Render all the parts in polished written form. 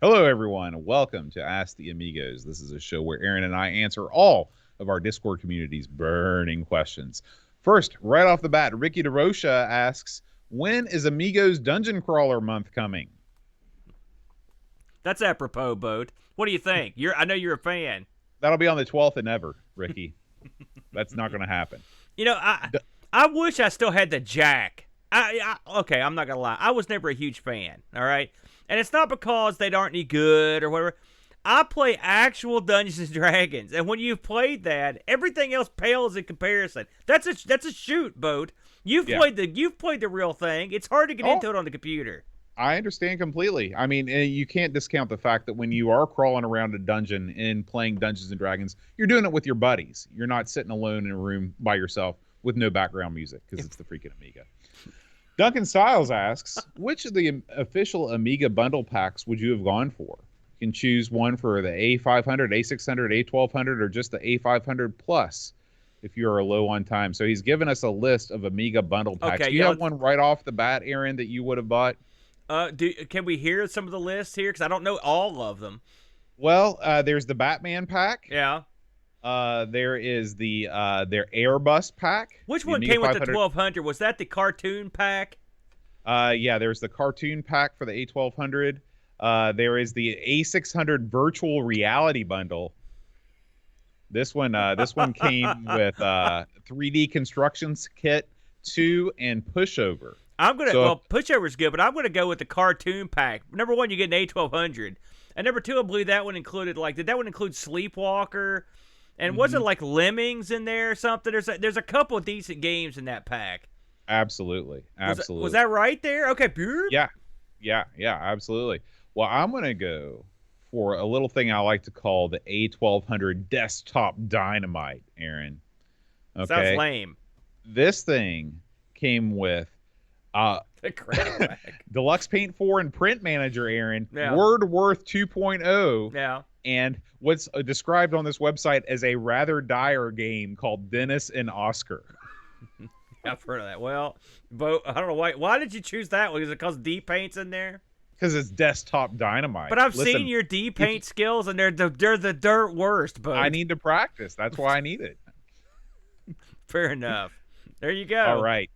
Hello, everyone. Welcome to Ask the Amigos. This is a show where Aaron and I answer all of our Discord community's burning questions. First, right off the bat, Ricky DeRocha asks, when is Amigos Dungeon Crawler Month coming? That's apropos, Boat. What do you think? I know you're a fan. That'll be on the 12th of never, Ricky. That's not going to happen. You know, I wish I still had the Jack. Okay, I'm not going to lie. I was never a huge fan, all right? And it's not because they aren't any good or whatever. I play actual Dungeons and Dragons, and when you've played that, everything else pales in comparison. That's a shoot, Boat. You've played the real thing. It's hard to get into it on the computer. I understand completely. I mean, you can't discount the fact that when you are crawling around a dungeon and playing Dungeons and Dragons, you're doing it with your buddies. You're not sitting alone in a room by yourself with no background music because it's the freaking Amiga. Duncan Styles asks, which of the official Amiga bundle packs would you have gone for? You can choose one for the A500, A600, A1200, or just the A500 Plus if you are low on time. So he's given us a list of Amiga bundle packs. Okay, Do you have one right off the bat, Aaron, that you would have bought? Can we hear some of the lists here? Because I don't know all of them. Well, there's the Batman pack. Yeah. There is their Airbus pack. Which one came with the 1200? Was that the cartoon pack? Yeah, there's the cartoon pack for the A1200. There is the A600 virtual reality bundle. This one came with 3D constructions kit 2 and pushover. Pushover's good, but I'm gonna go with the cartoon pack. Number one, you get an A1200, and number two, I believe that one included did that one include Sleepwalker? And wasn't like Lemmings in there or something? There's a couple of decent games in that pack. Absolutely. Was that right there? Okay. Yeah, absolutely. Well, I'm going to go for a little thing I like to call the A1200 Desktop Dynamite, Aaron. Okay. Sounds lame. This thing came with the crap Deluxe Paint 4 and Print Manager, Aaron. Yeah. WordWorth 2.0. Yeah. And what's described on this website as a rather dire game called Dennis and Oscar. I've heard of that. Well, Bo, I don't know why. Why did you choose that one? Is it because D-Paint's in there? Because it's Desktop Dynamite. But I've seen your D-Paint skills, and they're the dirt worst, Bo. I need to practice. That's why I need it. Fair enough. There you go. All right.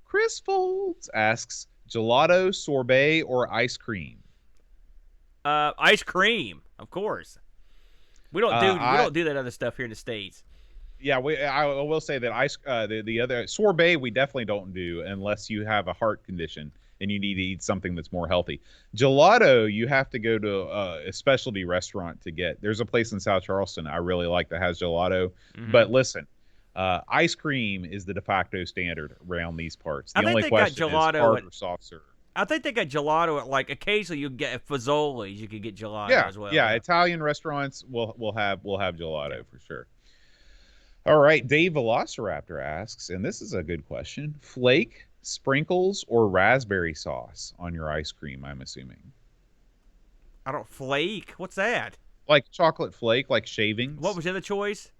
Chris Folds asks, gelato, sorbet, or ice cream? Ice cream, of course. We don't do that other stuff here in the States. Yeah, I will say that the other sorbet we definitely don't do unless you have a heart condition and you need to eat something that's more healthy. Gelato, you have to go to a specialty restaurant to get. There's a place in South Charleston I really like that has gelato. Mm-hmm. But listen, ice cream is the de facto standard around these parts. The only question is hard or soft serve. I think they got gelato at occasionally you get Fazoli's. You could get gelato as well. Yeah, Italian restaurants will have gelato for sure. All right, Dave Velociraptor asks, and this is a good question: flake, sprinkles, or raspberry sauce on your ice cream? I'm assuming. I don't flake. What's that? Like chocolate flake, like shavings. What was the other choice?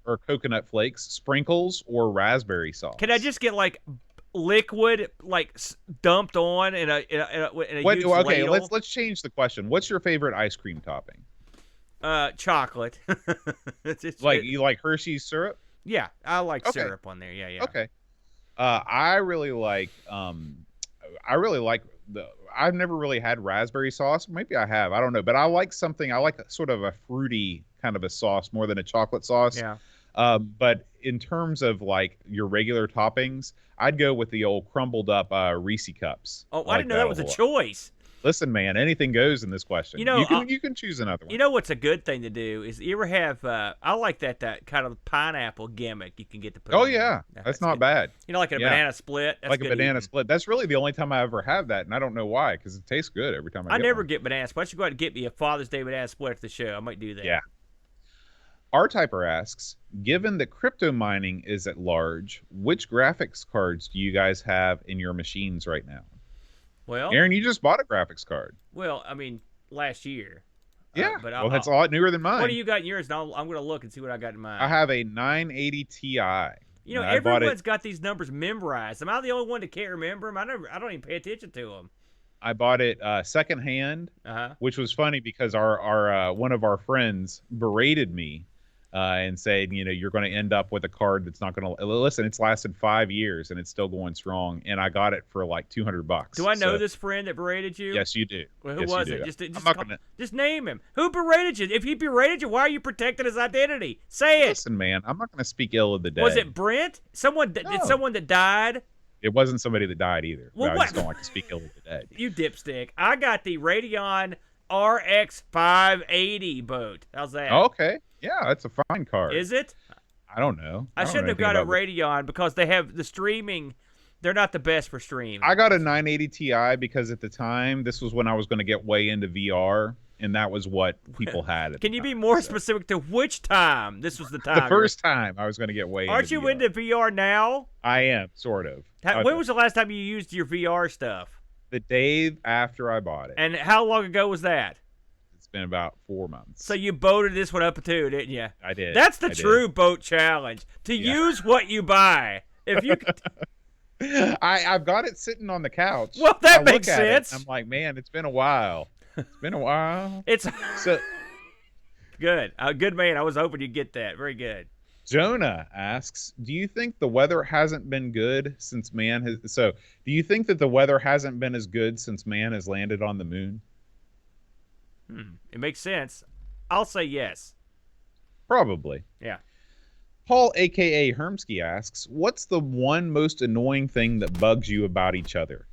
Or coconut flakes, sprinkles, or raspberry sauce. Can I just get liquid dumped on in a huge okay, ladle? let's change the question. What's your favorite ice cream topping? Chocolate. You like Hershey's syrup? Yeah, I like syrup on there. Yeah. Okay. I really like I've never really had raspberry sauce. Maybe I have. I don't know. But I like sort of a fruity kind of a sauce more than a chocolate sauce. Yeah. But in terms of your regular toppings, I'd go with the old crumbled up Reese cups. Oh, I didn't know that was a choice. Listen, man, anything goes in this question. You can choose another one. You know what's a good thing to do is you ever have I like that kind of pineapple gimmick you can get to put. Oh yeah, that's not bad. Like a banana split. That's like a banana split. That's really the only time I ever have that, and I don't know why, because it tastes good every time I never one. get banana split. I should go out and get me a Father's Day banana split at the show. I might do that. Yeah. R-Typer asks, given that crypto mining is at large, which graphics cards do you guys have in your machines right now? Well, Aaron, you just bought a graphics card. Well, I mean, last year. Yeah, but that's a lot newer than mine. What do you got in yours? I'm going to look and see what I got in mine. I have a 980 Ti. Everyone's got these numbers memorized. Am I the only one that can't remember them? I don't even pay attention to them. I bought it secondhand, Uh-huh. which was funny because our one of our friends berated me and said, you're going to end up with a card that's not going to listen. It's lasted 5 years and it's still going strong, and I got it for like $200. Do I know So, this friend that berated you? yes, you do. Well, who Yes, was you it? do. Just I'm not gonna just name him. Who berated you? If he berated you, why are you protecting his identity? Say it. listen, man. I'm not going to speak ill of the dead. Was it Brent? Someone? Did No. someone that died? It wasn't somebody that died either. Well, I what? just don't like to speak ill of the dead. You dipstick. I got the Radeon RX 580 boat. How's that? Okay. Yeah, that's a fine card. Is it? I don't know. I don't shouldn't know have got a anything about Radeon because they have the streaming. They're not the best for streaming. I got a 980 Ti because at the time, this was when I was going to get way into VR, and that was what people had. At Can the you be time, more so. specific to which time? This was the time. The first time I was going to get way Aren't into you VR. into VR now? I am, sort of. When was the last time you used your VR stuff? The day after I bought it. And how long ago was that? It's been about 4 months. So you boated this one up too, didn't you? I did. That's the I true boat challenge. To use what you buy. If you could, did. I've got it sitting on the couch. Well, that I look makes at it, sense. I'm like, man, it's been a while. It's been a while. it's So good. Good man. I was hoping you'd get that. Very good. Jonah asks, do you think the weather hasn't been good since man has... So, do you think that the weather hasn't been as good since man has landed on the moon? It makes sense. I'll say yes. Probably. Yeah. Paul, a.k.a. Hermsky, asks, what's the one most annoying thing that bugs you about each other?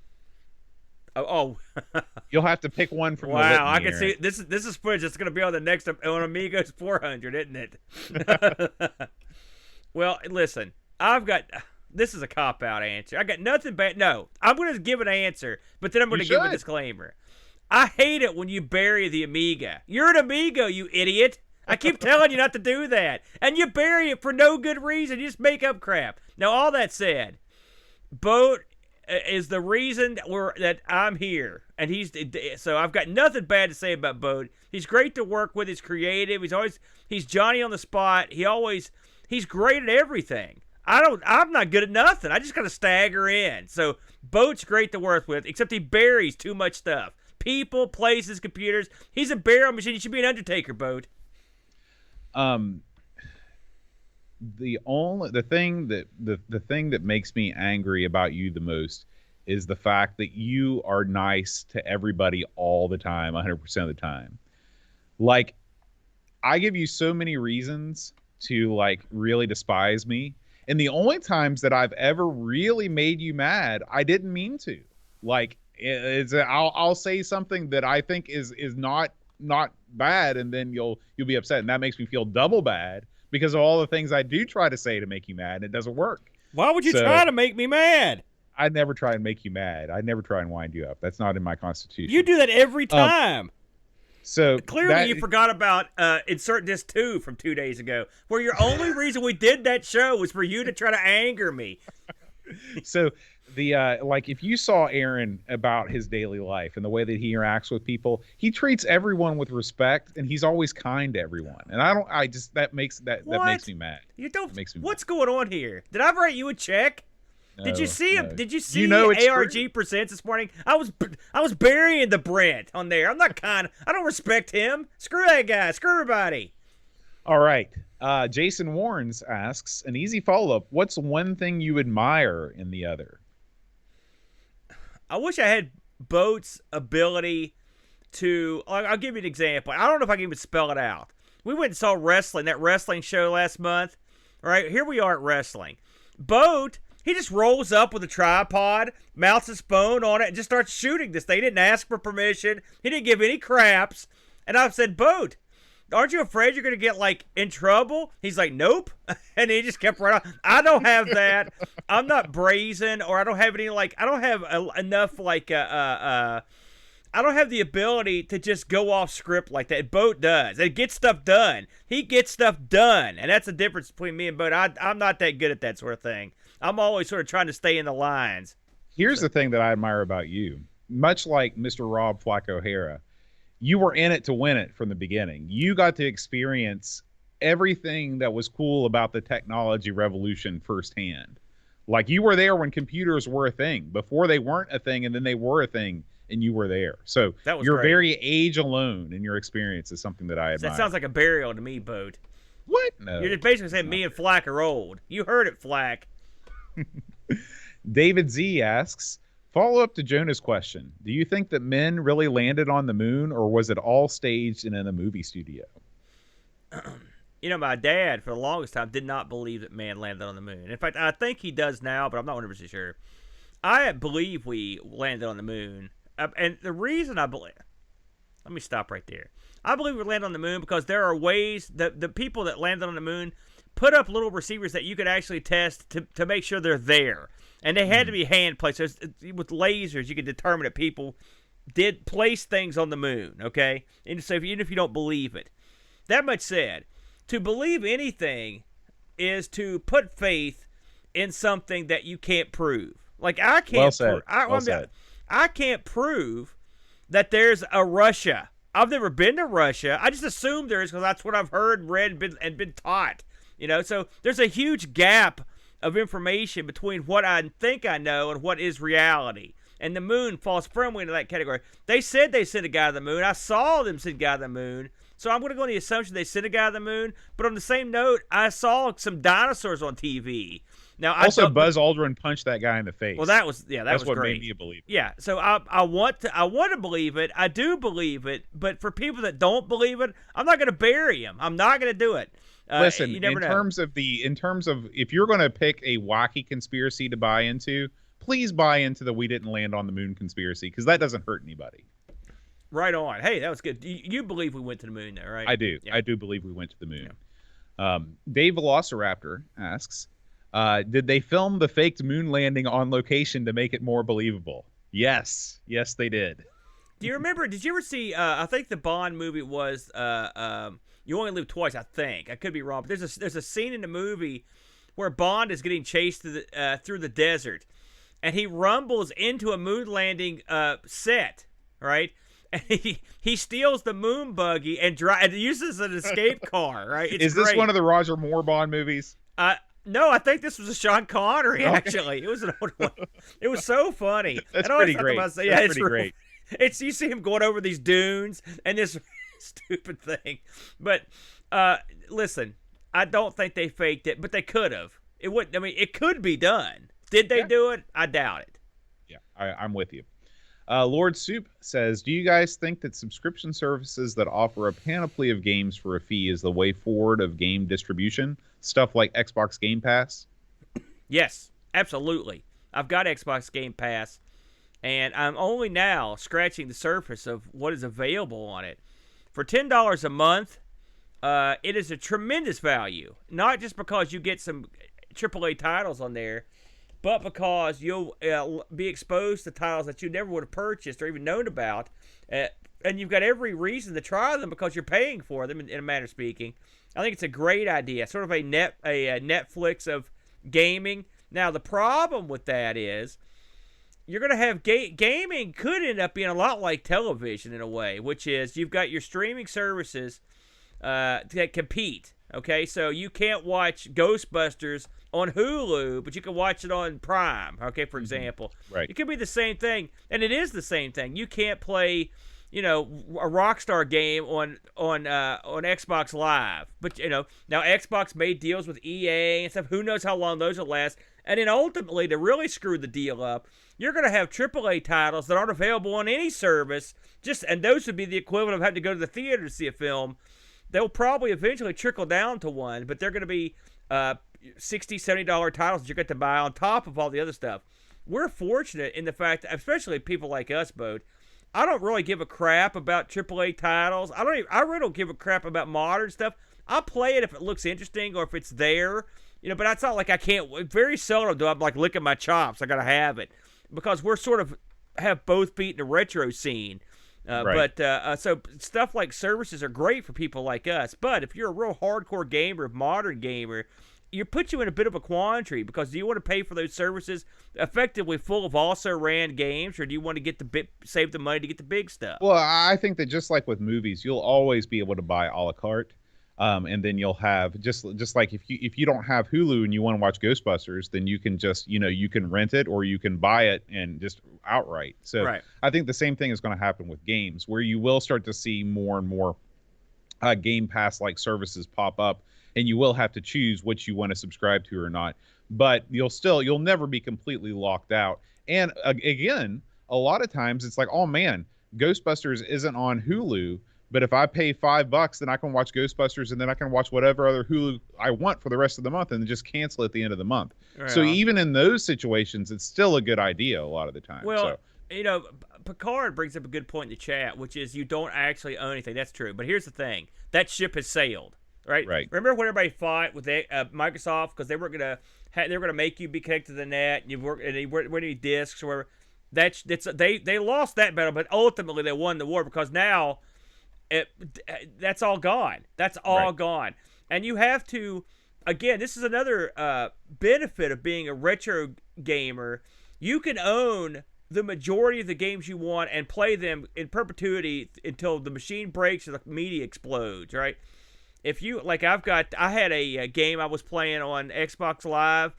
Oh. You'll have to pick one from the Wow, I litany can here. see this is footage that's going to be on the next on Amigos 400, isn't it? Well, listen, this is a cop out answer. I got nothing bad. No, I'm going to give an answer, but then I'm going to give a disclaimer. I hate it when you bury the Amiga. You're an Amigo, you idiot. I keep telling you not to do that, and you bury it for no good reason. You just make up crap. Now, all that said, Boat is the reason that I'm here, and so I've got nothing bad to say about Boat. He's great to work with. He's creative. He's Johnny on the spot. He's great at everything. I'm not good at nothing. I just gotta stagger in. So Boat's great to work with, except he buries too much stuff. People, places, computers. He's a burial machine. You should be an Undertaker, Boat. The thing that makes me angry about you the most is the fact that you are nice to everybody all the time, 100% of the time. Like, I give you so many reasons to like really despise me, and the only times that I've ever really made you mad, I didn't mean to. Like, I'll say something that I think is not bad, and then you'll be upset, and that makes me feel double bad because of all the things I do try to say to make you mad, and it doesn't work. Why would you try to make me mad? I never try and make you mad. I never try and wind you up. That's not in my constitution. You do that every time. So clearly you forgot about Insert Disc 2 from 2 days ago, where your only reason we did that show was for you to try to anger me. So the like, if you saw Aaron about his daily life and the way that he interacts with people, he treats everyone with respect, and he's always kind to everyone. And that makes me mad. You don't. Makes me what's going on here? Did I write you a check? Did you see him? Did you see ARG Presents this morning? I was burying the Brent on there. I'm not kind. I don't respect him. Screw that guy. Screw everybody. All right. Jason Warrens asks an easy follow-up. What's one thing you admire in the other? I wish I had Boat's ability to. I'll give you an example. I don't know if I can even spell it out. We went and saw that wrestling show last month. All right, here we are at wrestling. Boat. He just rolls up with a tripod, mounts his phone on it, and just starts shooting this thing. He didn't ask for permission. He didn't give any craps. And I said, Boat, aren't you afraid you're going to get, like, in trouble? He's like, nope. And he just kept right on. I don't have that. I'm not brazen, or I don't have any, like, I don't have enough, like, I don't have the ability to just go off script like that. Boat does. It gets stuff done. He gets stuff done. And that's the difference between me and Boat. I'm not that good at that sort of thing. I'm always sort of trying to stay in the lines. Here's the thing that I admire about you. Much like Mr. Rob Flacco Hara, you were in it to win it from the beginning. You got to experience everything that was cool about the technology revolution firsthand. Like, you were there when computers were a thing, before they weren't a thing, and then they were a thing, and you were there. So That was your great. very age alone in your experience is something that I admire. That sounds like a burial to me, Boat. What? No. You're just basically saying me and Flack are old. You heard it, Flack. David Z asks, follow up to Jonah's question. Do you think that men really landed on the moon, or was it all staged and in a movie studio? You know, my dad, for the longest time, did not believe that man landed on the moon. In fact, I think he does now, but I'm not 100% sure. I believe we landed on the moon. And the reason I believe... Let me stop right there. I believe we landed on the moon because there are ways that the people that landed on the moon put up little receivers that you could actually test to make sure they're there. And they had to be hand placed. So with lasers, you could determine that people did place things on the moon, okay? And so even if you don't believe it. That much said, to believe anything is to put faith in something that you can't prove. Like, I can't... Well said. Well said. I can't prove that there's a Russia. I've never been to Russia. I just assume there is because that's what I've heard, read, and been taught. You know, so there's a huge gap of information between what I think I know and what is reality. And the moon falls firmly into that category. They said they sent a guy to the moon. I saw them send a guy to the moon. So I'm going to go on the assumption they sent a guy to the moon. But on the same note, I saw some dinosaurs on TV. Now, also, Buzz Aldrin punched that guy in the face. Well, that was That's was what great. made me believe it. Yeah, so I want to believe it. I do believe it, but for people that don't believe it, I'm not going to bury them. I'm not going to do it. Listen, you never know. in terms of if you're going to pick a wacky conspiracy to buy into, please buy into the we didn't land on the moon conspiracy, because that doesn't hurt anybody. Right on. Hey, that was good. You believe we went to the moon, though, right? I do. Yeah. I do believe we went to the moon. Yeah. Dave Velociraptor asks, did they film the faked moon landing on location to make it more believable? Yes. Yes, they did. Do you remember, did you ever see, I think the Bond movie was You Only Live Twice, I think. I could be wrong. But there's a scene in the movie where Bond is getting chased through the desert. And he rumbles into a moon landing set, right? And he steals the moon buggy and uses an escape car, right? Is this one of the Roger Moore Bond movies? No, I think this was a Sean Connery, actually. It was an old one. It was so funny. That's pretty great. That's pretty great. You see him going over these dunes and this stupid thing. But listen, I don't think they faked it, but they could have. It wouldn't. I mean, it could be done. Did they do it? I doubt it. Yeah, I'm with you. Lord Soup says, do you guys think that subscription services that offer a panoply of games for a fee is the way forward of game distribution? Stuff like Xbox Game Pass? Yes, absolutely. I've got Xbox Game Pass, and I'm only now scratching the surface of what is available on it. For $10 a month, it is a tremendous value. Not just because you get some AAA titles on there, but because you'll be exposed to titles that you never would have purchased or even known about. And you've got every reason to try them because you're paying for them, in a manner of speaking. I think it's a great idea. Sort of a Netflix of gaming. Now, the problem with that is you're going to have gaming could end up being a lot like television in a way, which is you've got your streaming services that compete. Okay, so you can't watch Ghostbusters on Hulu, but you can watch it on Prime, okay, for example. Right. It could be the same thing, and it is the same thing. You can't play, a Rockstar game on Xbox Live. But, now Xbox made deals with EA and stuff. Who knows how long those will last. And then ultimately, to really screw the deal up, you're going to have AAA titles that aren't available on any service, and those would be the equivalent of having to go to the theater to see a film. They'll probably eventually trickle down to one, but they're going to be $60, $70 titles that you get to buy on top of all the other stuff. We're fortunate in the fact that, especially people like us, Bode, I don't really give a crap about AAA titles. I really don't give a crap about modern stuff. I'll play it if it looks interesting or if it's there, but it's not like I can't. Very seldom do I'm like licking my chops. I got to have it because we're sort of have both feet in the retro scene. Right. But so stuff like services are great for people like us. But if you're a real hardcore gamer, modern gamer, it puts you in a bit of a quandary because do you want to pay for those services effectively full of also ran games, or do you want to save the money to get the big stuff? Well, I think that just like with movies, you'll always be able to buy a la carte. And then you'll have just like if you don't have Hulu and you want to watch Ghostbusters, then you can just you can rent it or you can buy it and just outright. So Right. I think the same thing is going to happen with games, where you will start to see more and more Game Pass like services pop up, and you will have to choose which you want to subscribe to or not. But you'll never be completely locked out. And again, a lot of times it's like, oh man, Ghostbusters isn't on Hulu, but if I pay $5, then I can watch Ghostbusters, and then I can watch whatever other Hulu I want for the rest of the month, and then just cancel at the end of the month. Yeah. So even in those situations, it's still a good idea a lot of the time. Well, Picard brings up a good point in the chat, which is you don't actually own anything. That's true. But here's the thing: that ship has sailed, right? Right. Remember when everybody fought with Microsoft because they were gonna make you be connected to the net, and you weren't any discs or whatever. They lost that battle, but ultimately they won the war because now that's all gone. That's all gone, and you have to. Again, this is another benefit of being a retro gamer. You can own the majority of the games you want and play them in perpetuity until the machine breaks or the media explodes, right? If you I had a game I was playing on Xbox Live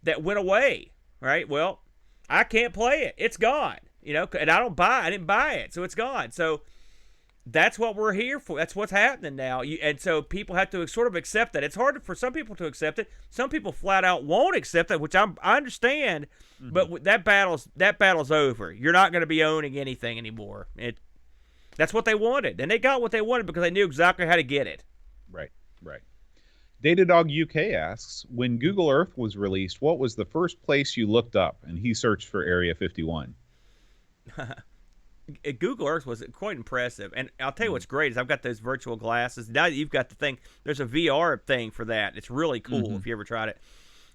that went away, right? Well, I can't play it. It's gone, and I didn't buy it, so it's gone. So that's what we're here for. That's what's happening now. And so people have to sort of accept that. It's hard for some people to accept it. Some people flat out won't accept it, which I understand. Mm-hmm. But that battle's over. You're not going to be owning anything anymore. That's what they wanted, and they got what they wanted because they knew exactly how to get it. Right. Datadog UK asks, when Google Earth was released, what was the first place you looked up? And he searched for Area 51. Google Earth was quite impressive, and I'll tell you what's great is I've got those virtual glasses. Now that you've got the thing, there's a VR thing for that. It's really cool if you ever tried it.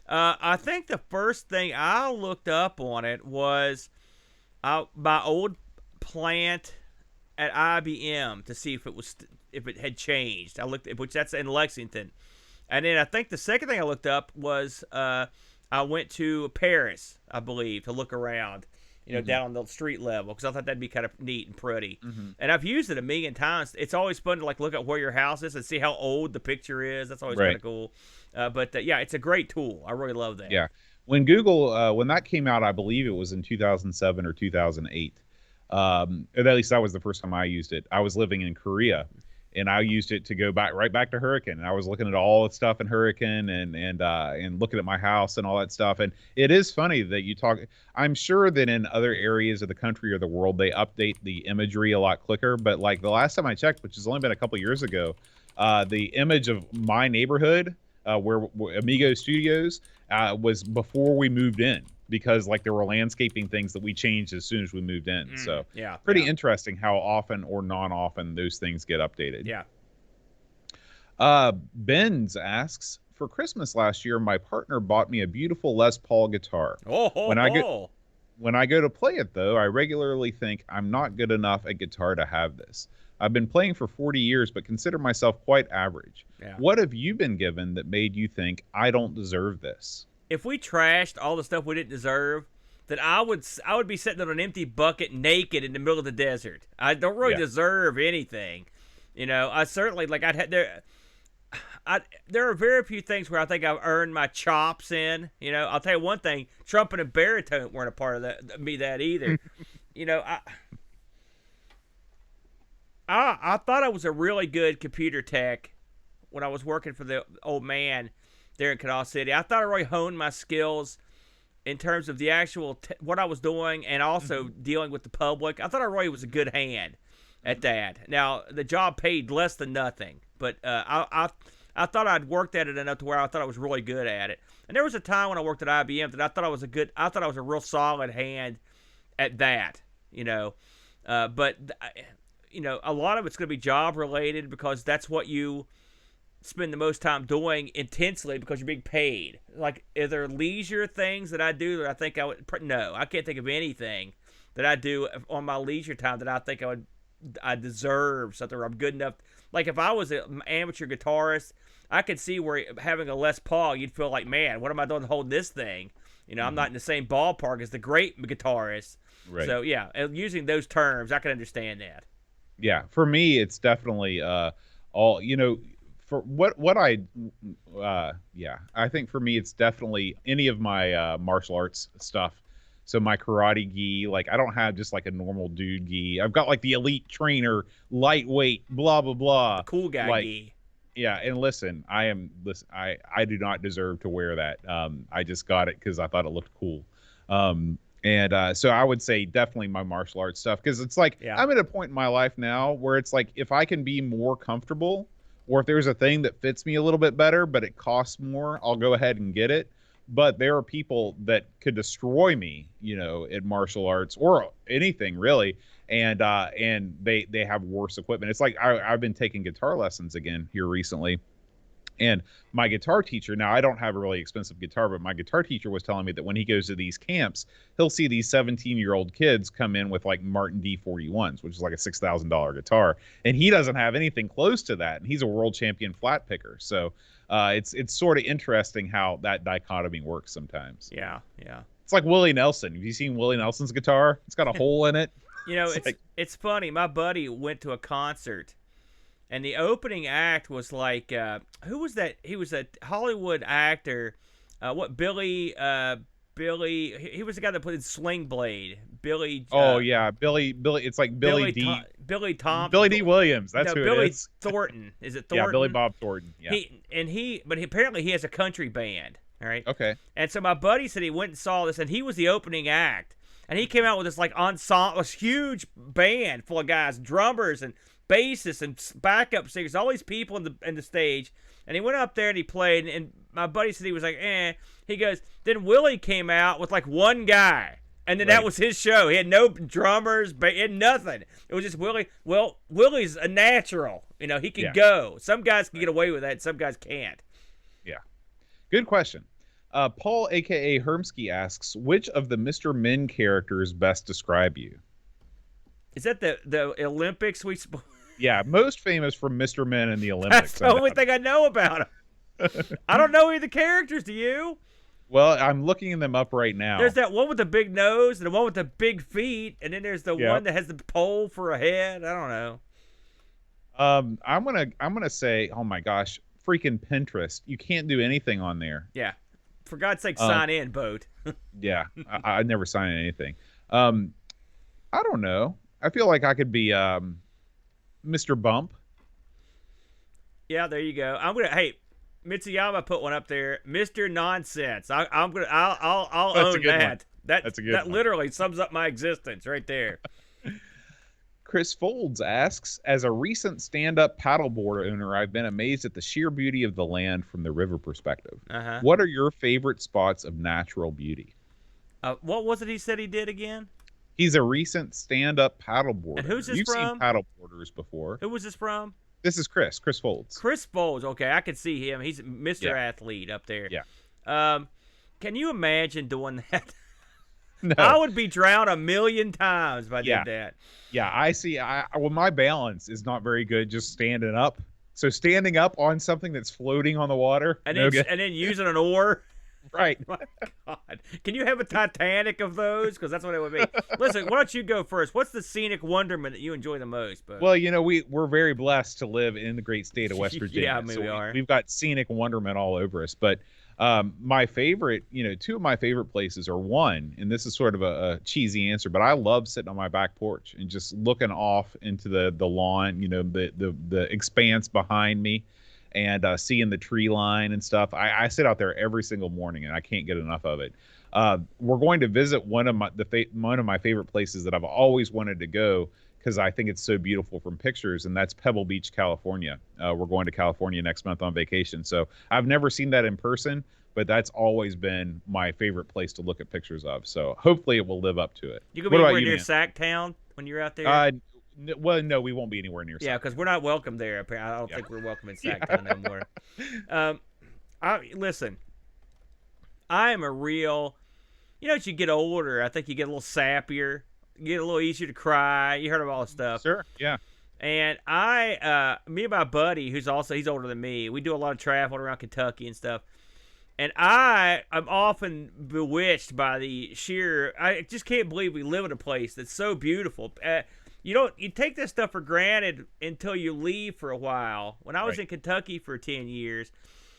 I think the first thing I looked up on it was my old plant at IBM to see if it had changed. I looked, which that's in Lexington, and then I think the second thing I looked up was I went to Paris, I believe, to look around. Down on the street level, because I thought that'd be kind of neat and pretty. And I've used it a million times. It's always fun to look at where your house is and see how old the picture is. That's always kind of cool. But it's a great tool. I really love that. Yeah. When Google, when that came out, I believe it was in 2007 or 2008. At least that was the first time I used it. I was living in Korea, and I used it to go right back to Hurricane. And I was looking at all the stuff in Hurricane and looking at my house and all that stuff. And it is funny that you talk. I'm sure that in other areas of the country or the world, they update the imagery a lot quicker. But the last time I checked, which has only been a couple years ago, the image of my neighborhood, where Amigo Studios, was before we moved in. Because there were landscaping things that we changed as soon as we moved in. So pretty interesting how often or non-often those things get updated. Yeah. Benz asks, for Christmas last year, my partner bought me a beautiful Les Paul guitar. When I go to play it, though, I regularly think I'm not good enough at guitar to have this. I've been playing for 40 years, but consider myself quite average. Yeah. What have you been given that made you think I don't deserve this? If we trashed all the stuff we didn't deserve, then I would be sitting on an empty bucket naked in the middle of the desert. I don't really deserve anything. I certainly there are very few things where I think I've earned my chops in. I'll tell you one thing, trumpet and baritone weren't a part of that either. I thought I was a really good computer tech when I was working for the old man there in Canal City. I thought I really honed my skills in terms of the actual what I was doing and also dealing with the public. I thought I really was a good hand at that. Now, the job paid less than nothing, but I thought I'd worked at it enough to where I thought I was really good at it. And there was a time when I worked at IBM that I thought I was a real solid hand at that, but a lot of it's going to be job related because that's what you spend the most time doing intensely because you're being paid. Are there leisure things that I do that I think I would? No, I can't think of anything that I do on my leisure time that I think I deserve something or I'm good enough. If I was an amateur guitarist, I could see where having a Les Paul, you'd feel like, man, what am I doing holding this thing? I'm not in the same ballpark as the great guitarist. Right. So using those terms, I can understand that. Yeah, for me, it's definitely all for what yeah, I think for me it's definitely any of my martial arts stuff. So my karate gi, like I don't have just like a normal dude gi. I've got like the elite trainer, lightweight, blah blah The blah. cool guy Like gi. yeah, and I do not deserve to wear that. I just got it because I thought it looked cool. And so I would say definitely my martial arts stuff because it's like Yeah. I'm at a point in my life now where it's like if I can be more comfortable or if there's a thing that fits me a little bit better but it costs more, I'll go ahead and get it. But there are people that could destroy me, at martial arts or anything really, and they have worse equipment. It's like I've been taking guitar lessons again here recently, and my guitar teacher, now I don't have a really expensive guitar, but my guitar teacher was telling me that when he goes to these camps, he'll see these 17-year-old kids come in with like Martin D41s, which is like a $6,000 guitar. And he doesn't have anything close to that. And he's a world champion flat picker. So it's sort of interesting how that dichotomy works sometimes. Yeah, yeah. It's like Willie Nelson. Have you seen Willie Nelson's guitar? It's got a hole in it. It's funny. My buddy went to a concert. And the opening act was like, who was that? He was a Hollywood actor. Billy? He was the guy that played Sling Blade. Billy. Oh yeah, Billy. It's like Billy D. Billy Thompson. Billy D. Williams. That's who Billy it is. Thornton. Is it Thornton? Yeah, Billy Bob Thornton. Yeah. Apparently he has a country band. All right. Okay. And so my buddy said he went and saw this, and he was the opening act. And he came out with this like ensemble, this huge band full of guys, drummers and bassists and backup singers, all these people in the stage. And he went up there and he played, and my buddy said he was like, eh. He goes, then Willie came out with like one guy, and then that was his show. He had no drummers, he had nothing. It was just Willie. Well, Willie's a natural. He can go. Some guys can get away with that, some guys can't. Yeah. Good question. Paul, a.k.a. Hermsky, asks, which of the Mr. Men characters best describe you? Is that the Olympics we... Yeah, most famous from Mr. Men in the Olympics. That's the only thing I know about him. I don't know any of the characters, do you? Well, I'm looking them up right now. There's that one with the big nose and the one with the big feet, and then there's the one that has the pole for a head. I don't know. I'm gonna say, oh my gosh, freaking Pinterest. You can't do anything on there. Yeah. For God's sake, sign in, Boat. Yeah, I never sign anything. I don't know. I feel like I could be Mr. Bump. Yeah, there you go. Hey, Mitsuyama put one up there. Mr. Nonsense. I'll own that. That's a good That one. literally sums up my existence right there. Chris Folds asks, as a recent stand-up paddleboard owner, I've been amazed at the sheer beauty of the land from the river perspective. Uh-huh. What are your favorite spots of natural beauty? What was it he said he did again? He's a recent stand-up paddleboarder. And who's this You've from? seen paddleboarders before. Who was this from? This is Chris Folds. Chris Folds. Okay, I can see him. He's Mr. Athlete up there. Yeah. Can you imagine doing that? No. I would be drowned 1,000,000 times if I did that. Yeah, I see. Well, my balance is not very good just standing up. So standing up on something that's floating on the water. And no then, good. and then using an oar. Right. My God. Can you have a Titanic of those? Because that's what it would be. Listen, why don't you go first? What's the scenic wonderment that you enjoy the most? But Well, we're very blessed to live in the great state of West Virginia. Yeah, I mean, we are. We've got scenic wonderment all over us. But my favorite, two of my favorite places are one, and this is sort of a cheesy answer, but I love sitting on my back porch and just looking off into the lawn, the expanse behind me, and seeing the tree line and stuff. I sit out there every single morning, and I can't get enough of it. We're going to visit one of my favorite places that I've always wanted to go because I think it's so beautiful from pictures, and that's Pebble Beach, California. We're going to California next month on vacation, so I've never seen that in person, but that's always been my favorite place to look at pictures of. So hopefully it will live up to it. You gonna be anywhere near Sacktown when you're out there? Well, no, we won't be anywhere near. Yeah, because we're not welcome there. I don't think we're welcome in Sacktown no more. Listen, I am a real. As you get older, I think you get a little sappier, you get a little easier to cry. You heard of all this stuff. Sure. Yeah. And me and my buddy, he's older than me, we do a lot of traveling around Kentucky and stuff. And I'm often bewitched by the sheer. I just can't believe we live in a place that's so beautiful. you take this stuff for granted until you leave for a while. When I was Right. in Kentucky for 10 years,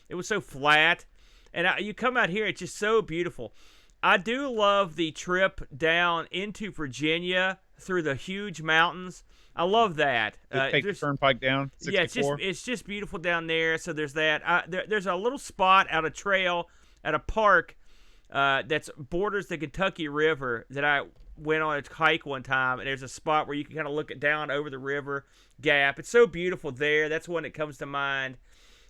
it was so flat, and you come out here, it's just so beautiful. I do love the trip down into Virginia through the huge mountains. I love that. Just take the turnpike down, Yeah, 64. it's just beautiful down there. So there's that. There's a little spot out a trail at a park that's borders the Kentucky River that I went on a hike one time, and there's a spot where you can kind of look it down over the river gap. It's so beautiful there. That's one that comes to mind.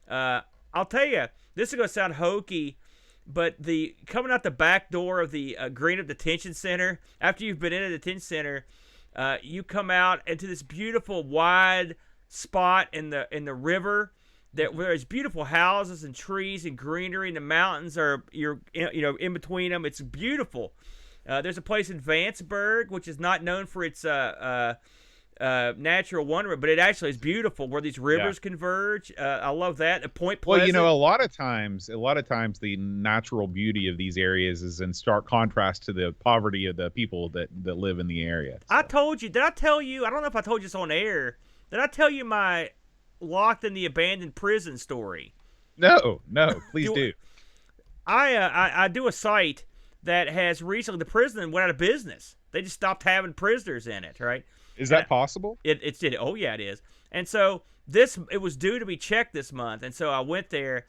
I'll tell you, this is gonna sound hokey, but the coming out the back door of the Greenup Detention Center, after you've been in a detention center, you come out into this beautiful wide spot in the river that where there's beautiful houses and trees and greenery, and the mountains are in between them. It's beautiful. There's a place in Vanceburg, which is not known for its natural wonder, but it actually is beautiful where these rivers converge. I love that. Point Pleasant. Well, a lot of times the natural beauty of these areas is in stark contrast to the poverty of the people that live in the area. So. I told you. Did I tell you? I don't know if I told you this on air. Did I tell you my locked in the abandoned prison story? No, please do. I do a site that has recently, the prison went out of business. They just stopped having prisoners in it, right? Is that possible? It's did. Oh yeah, it is. And so it was due to be checked this month, and so I went there,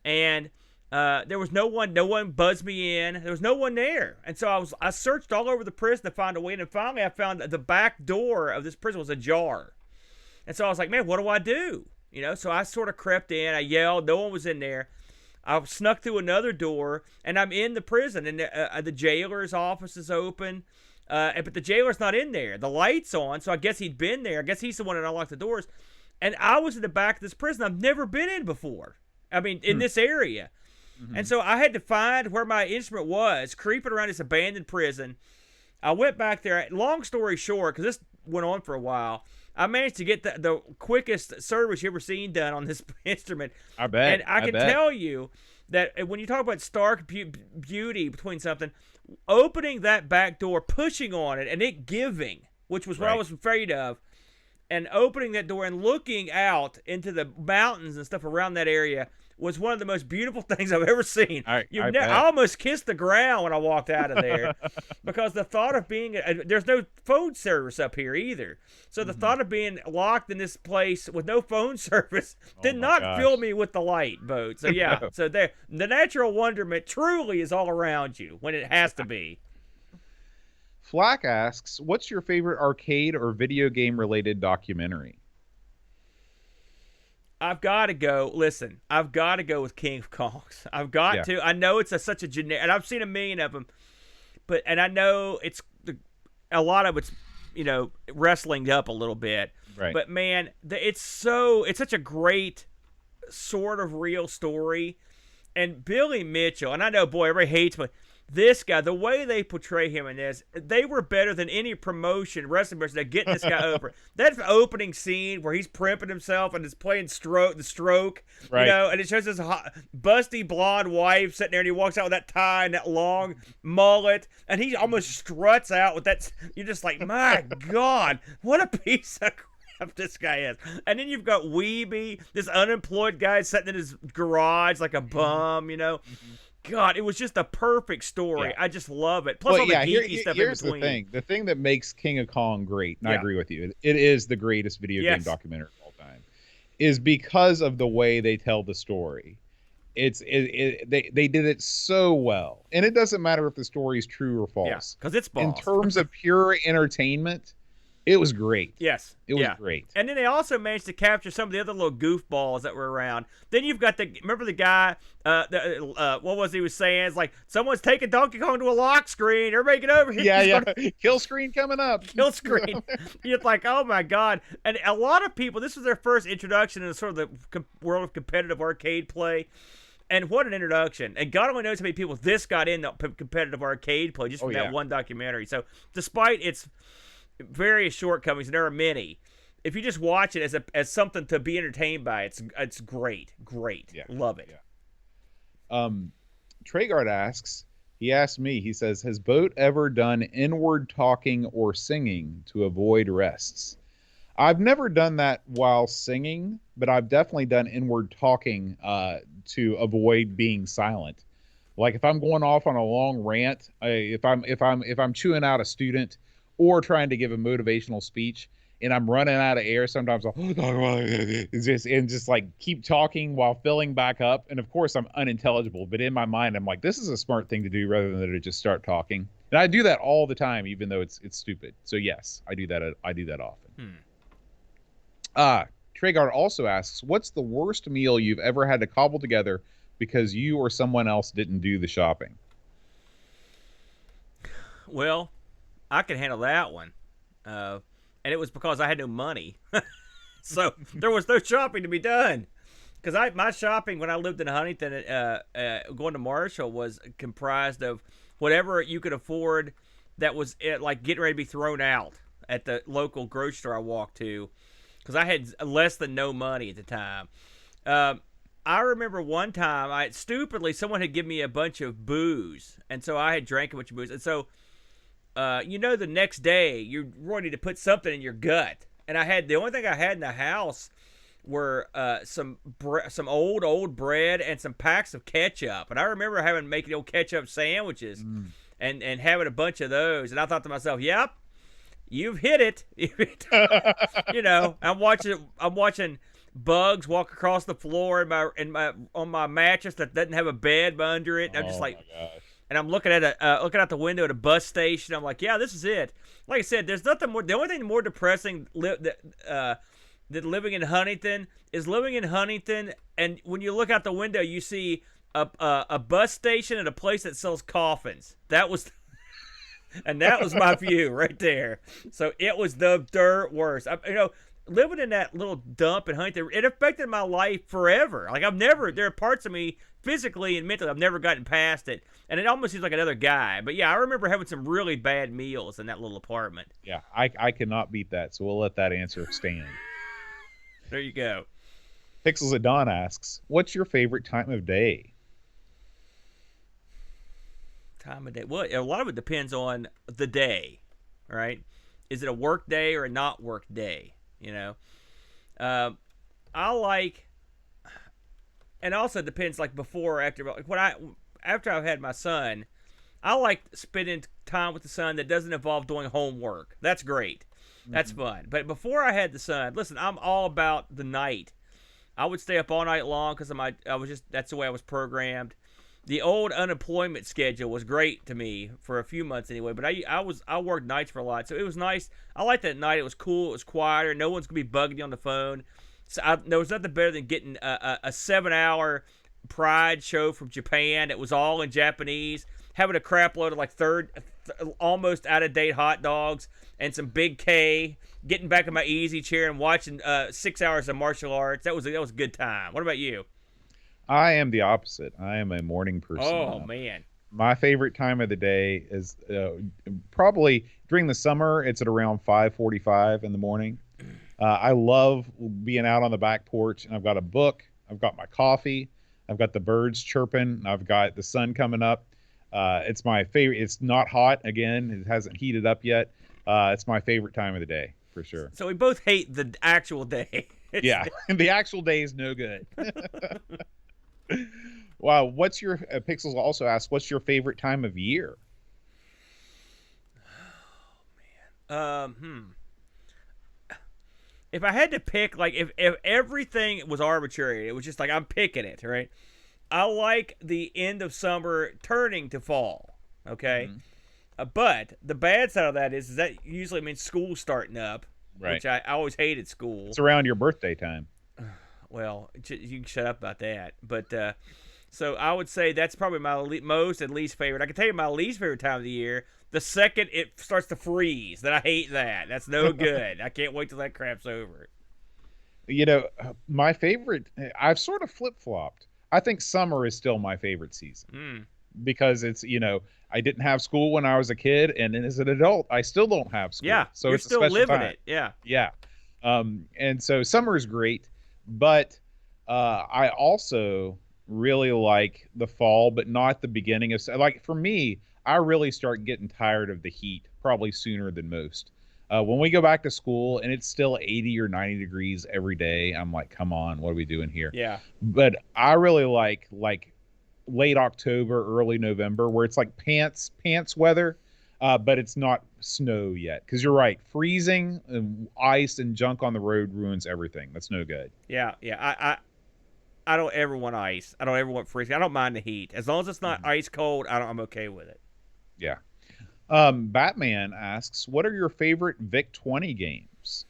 and there was no one. No one buzzed me in. There was no one there, and so I searched all over the prison to find a way, and finally I found the back door of this prison was ajar, and so I was like, man, what do I do? So I sort of crept in. I yelled. No one was in there. I snuck through another door, and I'm in the prison, and the jailer's office is open. But the jailer's not in there. The light's on, so I guess he'd been there. I guess he's the one that unlocked the doors. And I was in the back of this prison I've never been in before. I mean, in this area. Mm-hmm. And so I had to find where my instrument was, creeping around this abandoned prison. I went back there. Long story short, because this went on for a while, I managed to get the quickest service you ever seen done on this instrument. I bet. And I can tell you that when you talk about stark beauty between something, opening that back door, pushing on it, and it giving, which was what I was afraid of, and opening that door and looking out into the mountains and stuff around that area was one of the most beautiful things I've ever seen. I almost kissed the ground when I walked out of there because the thought of being there's no phone service up here either. So the thought of being locked in this place with no phone service did not fill me with the light, Boat. So yeah, no. So the natural wonderment truly is all around you when it has to be. Flack asks, what's your favorite arcade or video game related documentary? I've got to go. Listen, I've got to go with King of Kongs. I've got to. I know it's such a generic, and I've seen a million of them, and I know it's a lot of it's wrestling up a little bit. Right. But man, it's such a great sort of real story, and Billy Mitchell, and I know, boy, everybody hates me. This guy, the way they portray him in this, they were better than any wrestling person that getting this guy over. That opening scene where he's primping himself and is playing the stroke, right. And it shows his busty blonde wife sitting there, and he walks out with that tie and that long mullet, and he almost struts out with that. You're just like, my God, what a piece of crap this guy is. And then you've got Weeby, this unemployed guy sitting in his garage like a bum, Mm-hmm. God, it was just a perfect story. Yeah. I just love it. Plus all the geeky stuff in between. Here's the thing that makes King of Kong great, and I agree with you, it is the greatest video game documentary of all time, is because of the way they tell the story. They did it so well. And it doesn't matter if the story is true or false. Because it's false. In terms of pure entertainment, it was great. Yes. It was great. And then they also managed to capture some of the other little goofballs that were around. Then you've got remember the guy, what was he was saying? It's like, someone's taking Donkey Kong to a lock screen. Everybody get over here. Yeah. Kill screen coming up. Kill screen. You're like, oh my God. And a lot of people, this was their first introduction in sort of the world of competitive arcade play. And what an introduction. And God only knows how many people this got in the competitive arcade play just from that one documentary. So despite its various shortcomings, and there are many, if you just watch it as something to be entertained by, it's great. Love it. Tragard asks, He asked me, he says, has Boat ever done inward talking or singing to avoid rests? I've never done that while singing, but I've definitely done inward talking to avoid being silent. Like if I'm going off on a long rant, if I'm chewing out a student or trying to give a motivational speech and I'm running out of air, sometimes I'll just like keep talking while filling back up. And of course I'm unintelligible, but in my mind I'm like, this is a smart thing to do rather than to just start talking. And I do that all the time, even though it's stupid. So yes, I do that. I do that often. Tragard also asks, what's the worst meal you've ever had to cobble together because you or someone else didn't do the shopping? Well, I can handle that one. And it was because I had no money. So there was no shopping to be done. Because my shopping when I lived in Huntington, going to Marshall, was comprised of whatever you could afford that was like getting ready to be thrown out at the local grocery store I walked to. Because I had less than no money at the time. I remember one time, stupidly, someone had given me a bunch of booze. And so I had drank a bunch of booze. And so, the next day, you're ready to put something in your gut. And the only thing I had in the house were some old bread and some packs of ketchup. And I remember making old ketchup sandwiches and having a bunch of those. And I thought to myself, yep. You've hit it. I'm watching bugs walk across the floor on my mattress that doesn't have a bed under it. I'm just like, and I'm looking out the window at a bus station. I'm like, yeah, this is it. Like I said, there's nothing more. The only thing more depressing than living in Huntington is living in Huntington, and when you look out the window, you see a bus station and a place that sells coffins. That was my view right there. So it was the dirt worst. Living in that little dump in Huntington, it affected my life forever. Like there are parts of me physically and mentally I've never gotten past it. And it almost seems like another guy. But yeah, I remember having some really bad meals in that little apartment. Yeah, I cannot beat that. So we'll let that answer stand. There you go. Pixels at Dawn asks, what's your favorite time of day? Time of day. Well, a lot of it depends on the day, right? Is it a work day or a not work day? I like, and also it depends like before or after. Like after I've had my son, I like spending time with the son that doesn't involve doing homework. That's great. That's fun. But before I had the son, listen, I'm all about the night. I would stay up all night long because that's the way I was programmed. The old unemployment schedule was great to me for a few months anyway, but I worked nights for a lot, so it was nice. I liked that night. It was cool. It was quieter. No one's gonna be bugging you on the phone. So there was nothing better than getting a 7-hour Pride show from Japan. It was all in Japanese. Having a crap load of like almost out of date hot dogs and some Big K. Getting back in my easy chair and watching 6 hours of martial arts. That was a good time. What about you? I am the opposite. I am a morning person. Oh, man. My favorite time of the day is probably during the summer. It's at around 5:45 in the morning. I love being out on the back porch, and I've got a book. I've got my coffee. I've got the birds chirping. I've got the sun coming up. It's my favorite. It's not hot. Again, it hasn't heated up yet. It's my favorite time of the day, for sure. So we both hate the actual day. Yeah, the actual day is no good. Wow, what's your Pixels also asks, what's your favorite time of year? Oh man. If I had to pick, like if everything was arbitrary, it was just like I'm picking it, right? I like the end of summer turning to fall. Okay. But the bad side of that is that usually means school starting up, right? Which I always hated school. It's around your birthday time. Well, you can shut up about that. But so I would say that's probably my most and least favorite. I can tell you my least favorite time of the year. The second it starts to freeze, then I hate that. That's no good. I can't wait till that crap's over. My favorite, I've sort of flip-flopped. I think summer is still my favorite season because it's, I didn't have school when I was a kid, and as an adult, I still don't have school. Yeah, so you're it's still a special living time. it. Yeah. Yeah. And so summer is great, but I also really like the fall, but not the beginning of, like, for me, I really start getting tired of the heat probably sooner than most. When we go back to school and it's still 80 or 90 degrees every day, I'm like, come on, what are we doing here? Yeah. But I really like late October, early November, where it's like pants weather, but it's not snow yet. Because you're right, freezing, and ice, and junk on the road ruins everything. That's no good. Yeah. I don't ever want ice. I don't ever want freezing. I don't mind the heat. As long as it's not ice cold, I'm okay with it. Yeah. Batman asks, what are your favorite VIC-20 games?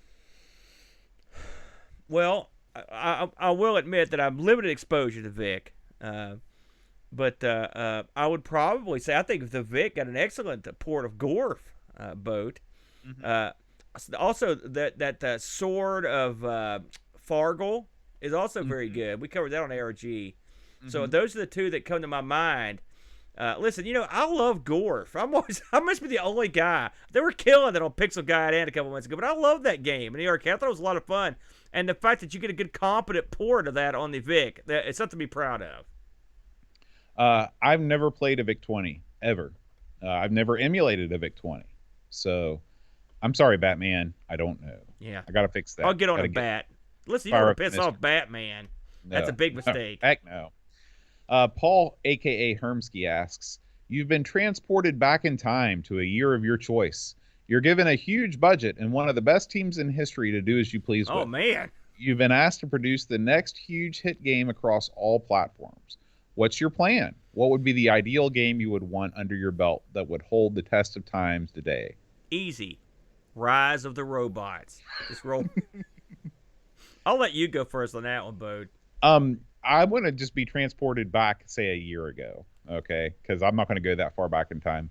Well, I will admit that I'm limited exposure to Vic. But I would probably say I think the Vic got an excellent Port of Gorf boat. Also, that Sword of Fargle is also very good. We covered that on ARG. So those are the two that come to my mind. Listen, I love Gorf. I must be the only guy. They were killing it on Pixel Guide and a couple months ago, but I love that game. And the arcade, I thought it was a lot of fun. And the fact that you get a good, competent port of that on the Vic, it's something to be proud of. I've never played a VIC-20 ever. I've never emulated a VIC-20. So I'm sorry, Batman. I don't know. Yeah. I got to fix that. I'll get on a bat. Listen, you don't want to piss off Batman. No. That's a big mistake. Heck no. Paul, a.k.a. Hermsky, asks, you've been transported back in time to a year of your choice. You're given a huge budget and one of the best teams in history to do as you please with. Oh, man. You've been asked to produce the next huge hit game across all platforms. What's your plan? What would be the ideal game you would want under your belt that would hold the test of times today? Easy. Rise of the Robots. Just roll. I'll let you go first on that one, Bode. I want to just be transported back, say, a year ago, okay? Because I'm not going to go that far back in time.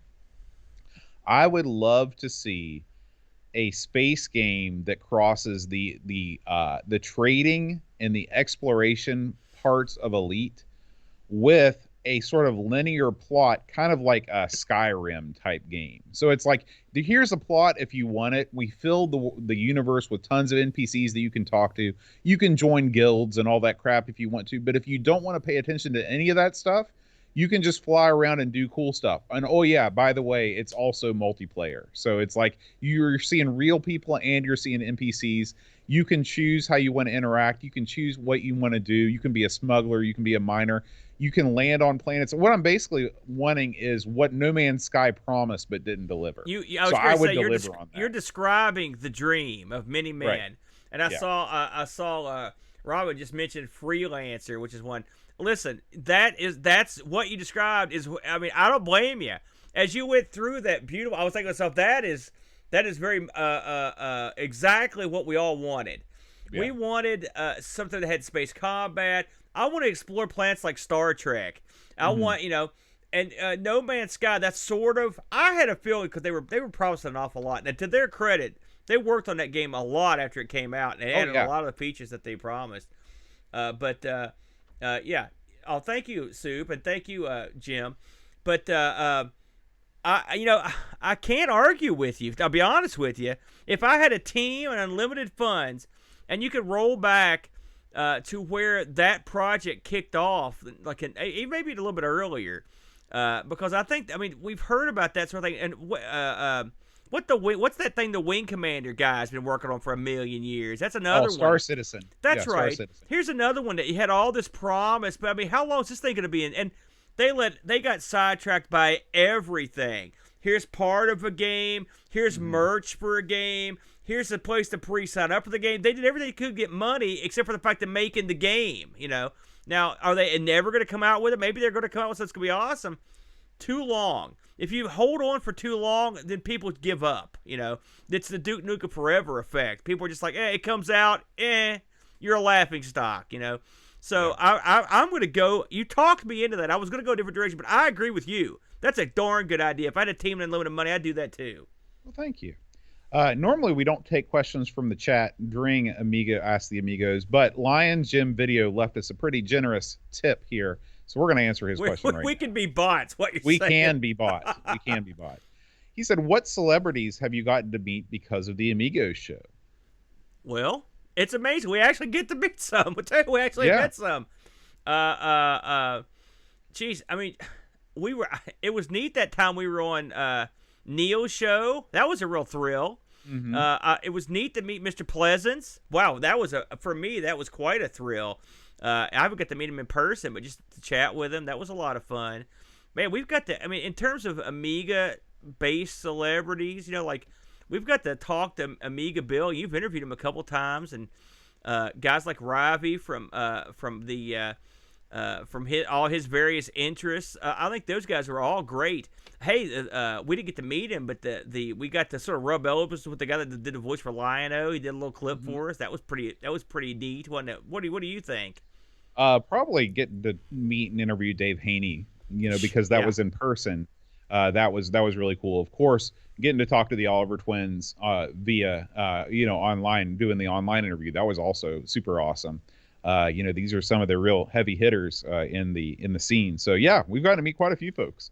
I would love to see a space game that crosses the trading and the exploration parts of Elite with a sort of linear plot, kind of like a Skyrim type game. So it's like, here's a plot if you want it. We filled the universe with tons of NPCs that you can talk to. You can join guilds and all that crap if you want to. But if you don't want to pay attention to any of that stuff, you can just fly around and do cool stuff. And oh yeah, by the way, it's also multiplayer. So it's like you're seeing real people and you're seeing NPCs. You can choose how you want to interact. You can choose what you want to do. You can be a smuggler. You can be a miner. You can land on planets. What I'm basically wanting is what No Man's Sky promised but didn't deliver. I would deliver on that. You're describing the dream of many men. Right. And I saw Robin just mentioned Freelancer, which is one. Listen, that's what you described is. I mean, I don't blame you. As you went through that beautiful, I was thinking to myself, that is very exactly what we all wanted. Yeah. We wanted something that had space combat. I want to explore planets like Star Trek. I want, and No Man's Sky. That's sort of. I had a feeling because they were promising an awful lot. And to their credit, they worked on that game a lot after it came out, and they added a lot of the features that they promised. Yeah. Oh, thank you, Soup, and thank you, Jim. But I can't argue with you. I'll be honest with you. If I had a team and unlimited funds, and you could roll back to where that project kicked off, like maybe a little bit earlier, because we've heard about that sort of thing. And what's that thing the Wing Commander guy's been working on for 1,000,000 years? That's another one. Star Citizen. That's right. Star Citizen. Here's another one that you had all this promise, but I mean, how long is this thing going to be in? And they got sidetracked by everything. Here's part of a game. Here's merch for a game. Here's a place to pre-sign up for the game. They did everything they could get money, except for the fact of making the game. Now are they never going to come out with it? Maybe they're going to come out with something that's going to be awesome. Too long. If you hold on for too long, then people give up. It's the Duke Nukem Forever effect. People are just like, it comes out, you're a laughing stock. So yeah. I'm going to go. You talked me into that. I was going to go a different direction, but I agree with you. That's a darn good idea. If I had a team and unlimited money, I'd do that too. Well, thank you. Normally, we don't take questions from the chat during Amiga Ask the Amigos, but Lion Jim Video left us a pretty generous tip here, so we're going to answer his question right now. We can be bots, what you're saying. We can be bots. We can be bots. He said, what celebrities have you gotten to meet because of the Amigos show? Well, it's amazing. We actually get to meet some. We actually met some. Geez, I mean, we were. It was neat that time we were on Neil's show. That was a real thrill. Mm-hmm. It was neat to meet Mr. Pleasance. Wow, that was for me. That was quite a thrill. I would get to meet him in person, but just to chat with him, that was a lot of fun. Man, we've got to. I mean, in terms of Amiga-based celebrities, like we've got to talk to Amiga Bill. You've interviewed him a couple times, and guys like Ravi from all his various interests. I think those guys were all great. Hey, we didn't get to meet him, but we got to sort of rub elbows with the guy that did the voice for Lion-O. He did a little clip for us. That was pretty neat, wasn't it? What do you think? Probably getting to meet and interview Dave Haney, because that was in person. That was really cool. Of course, getting to talk to the Oliver twins via online, doing the online interview, that was also super awesome. These are some of the real heavy hitters in the scene. So yeah, we've gotten to meet quite a few folks.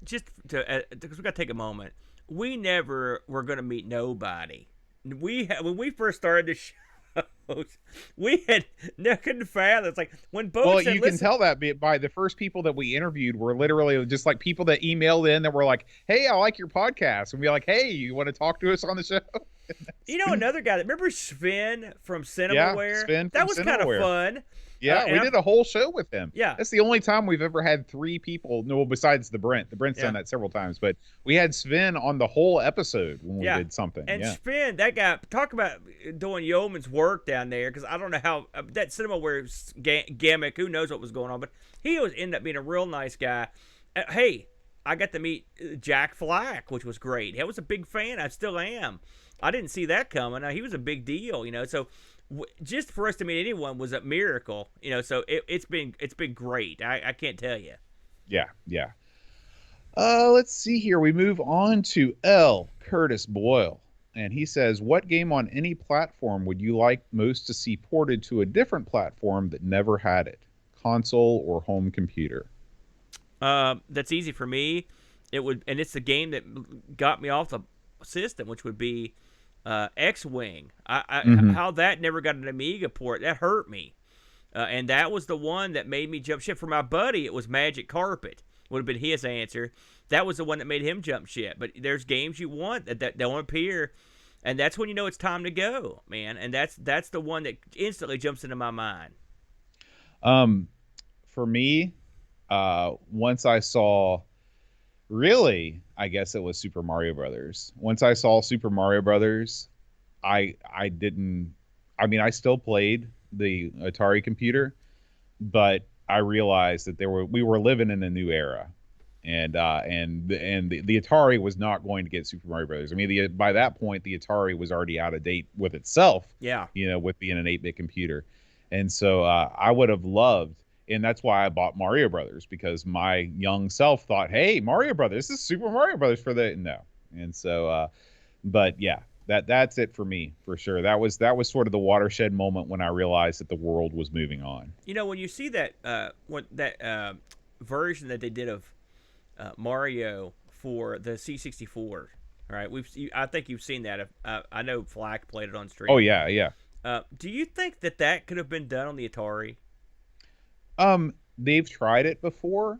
Just because we got to take a moment. We never were going to meet nobody. When we first started the show, we couldn't fathom. It's like when Bo Well, said, you can tell that by the first people that we interviewed were literally just like people that emailed in that were like, "Hey, I like your podcast," and be like, "Hey, you want to talk to us on the show?" Another guy. Remember Sven from Cinemaware? Yeah, Sven. That was kind of fun. Yeah, we did a whole show with him. Yeah, that's the only time we've ever had three people. No, besides the Brent. The Brent's done that several times, but we had Sven on the whole episode when we did something. And Sven, that guy, talk about doing yeoman's work down there. Because I don't know how that Cinemaware gimmick. Who knows what was going on? But he ended up being a real nice guy. Hey, I got to meet Jack Flack, which was great. I was a big fan. I still am. I didn't see that coming. He was a big deal, So just for us to meet anyone was a miracle, So it's been great. I can't tell you. Yeah. Let's see here. We move on to L. Curtis Boyle, and he says, "What game on any platform would you like most to see ported to a different platform that never had it? Console or home computer?" That's easy for me. And it's the game that got me off the system, which would be X-Wing. How that never got an Amiga port, that hurt me. And that was the one that made me jump ship. For my buddy, it was Magic Carpet. Would have been his answer. That was the one that made him jump ship. But there's games you want that don't appear, and that's when you know it's time to go, man. And that's the one that instantly jumps into my mind. For me, once I saw, really, I guess it was Super Mario Brothers. Once I saw Super Mario Brothers, I still played the Atari computer, but I realized that we were living in a new era, and the Atari was not going to get Super Mario Brothers. I mean, by that point, the Atari was already out of date with itself. Yeah, with being an 8-bit computer, and so I would have loved. And that's why I bought Mario Brothers, because my young self thought, "Hey, Mario Brothers, this is Super Mario Brothers for the no." And so, but yeah, that's it for me for sure. That was sort of the watershed moment when I realized that the world was moving on. When you see that version that they did of Mario for the C64, right? I think you've seen that. I know Flack played it on stream. Oh yeah. Do you think that could have been done on the Atari? They've tried it before.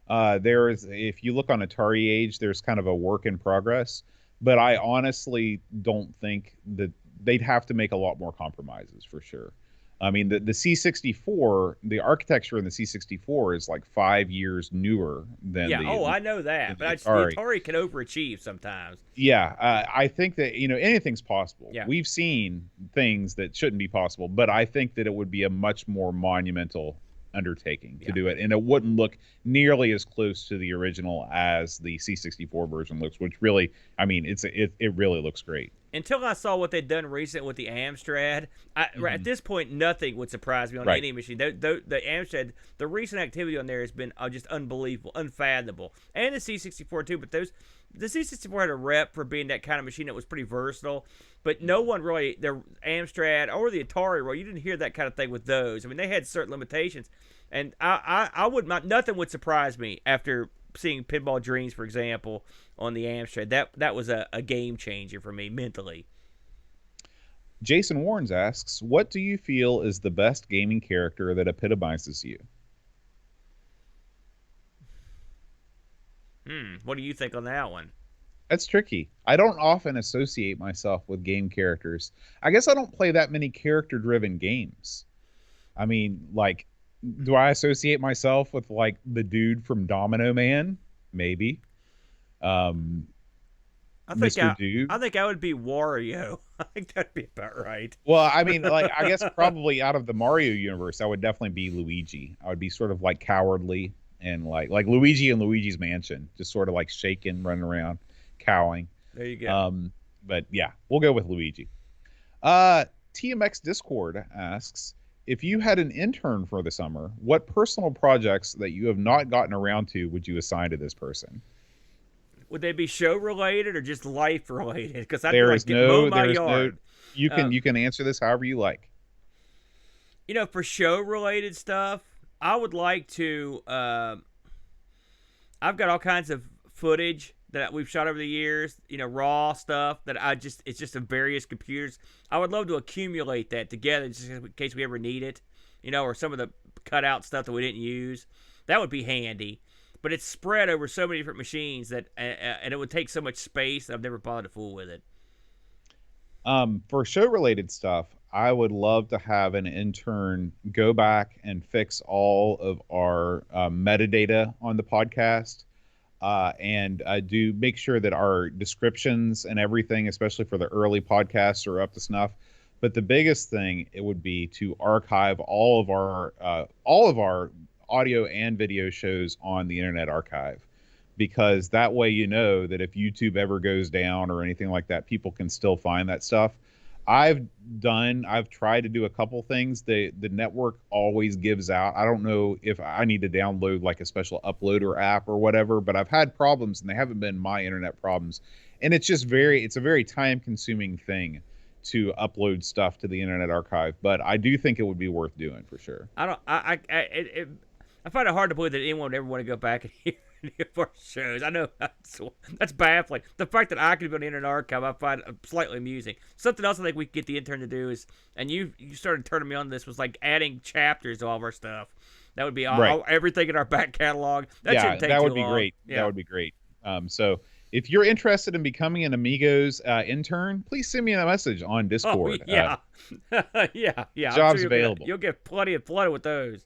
If you look on Atari Age, there's kind of a work in progress, but I honestly don't think that they'd have to make a lot more compromises for sure. I mean, the C64, the architecture in the C64 is like 5 years newer than I know that, but the Atari can overachieve sometimes. Yeah, I think that anything's possible. Yeah. We've seen things that shouldn't be possible, but I think that it would be a much more monumental undertaking to do it, and it wouldn't look nearly as close to the original as the C64 version looks, which really, I mean, it really looks great. Until I saw what they'd done recently with the Amstrad, at this point, nothing would surprise me on any machine. The Amstrad, the recent activity on there has been just unbelievable, unfathomable, and the C64 too. But the C64 had a rep for being that kind of machine that was pretty versatile. But no one really, the Amstrad or the Atari, you didn't hear that kind of thing with those. I mean, they had certain limitations, and nothing would surprise me after seeing Pinball Dreams, for example, on the Amstrad. That was a game changer for me mentally. Jason Warrens asks, what do you feel is the best gaming character that epitomizes you? What do you think on that one? That's tricky. I don't often associate myself with game characters. I guess I don't play that many character-driven games. I mean, like, do I associate myself with like the dude from Domino Man? Maybe. Um, Mr. Dude. I think I would be Wario. I think that'd be about right. Well, I mean, like, I guess probably out of the Mario universe, I would definitely be Luigi. I would be sort of like cowardly and like Luigi and Luigi's Mansion, just sort of like shaking, running around, cowing. There you go. But yeah, we'll go with Luigi. TMX Discord asks, if you had an intern for the summer, what personal projects that you have not gotten around to would you assign to this person? Would they be show related or just life related? Because I'd There like is to no, mow my there is yard. no. You can answer this however you like. You know, for show related stuff, I would like to. I've got all kinds of footage that we've shot over the years. You know, raw stuff that it's just of various computers. I would love to accumulate that together just in case we ever need it. You know, or some of the cutout stuff that we didn't use. That would be handy. But it's spread over so many different machines that, and it would take so much space. I've never bothered to fool with it. For show related stuff, I would love to have an intern go back and fix all of our metadata on the podcast, and do make sure that our descriptions and everything, especially for the early podcasts, are up to snuff. But the biggest thing it would be to archive all of our audio and video shows on the Internet Archive, because that way you know that if YouTube ever goes down or anything like that, people can still find that stuff. I've tried to do a couple things. The network always gives out. I don't know if I need to download like a special uploader app or whatever, but I've had problems and they haven't been my internet problems. And it's just it's a very time consuming thing to upload stuff to the Internet Archive, but I do think it would be worth doing for sure. I find it hard to believe that anyone would ever want to go back and hear any of our shows. I know that's baffling. The fact that I could be on the Internet Archive, I find slightly amusing. Something else I think we could get the intern to do is, and you started turning me on to this, was like adding chapters to all of our stuff. That would be everything in our back catalog. That shouldn't take that too would be long. great. Yeah. That would be great. So if you're interested in becoming an Amigos intern, please send me a message on Discord. Oh, yeah. Yeah. Jobs available. You'll get plenty of flooded with those.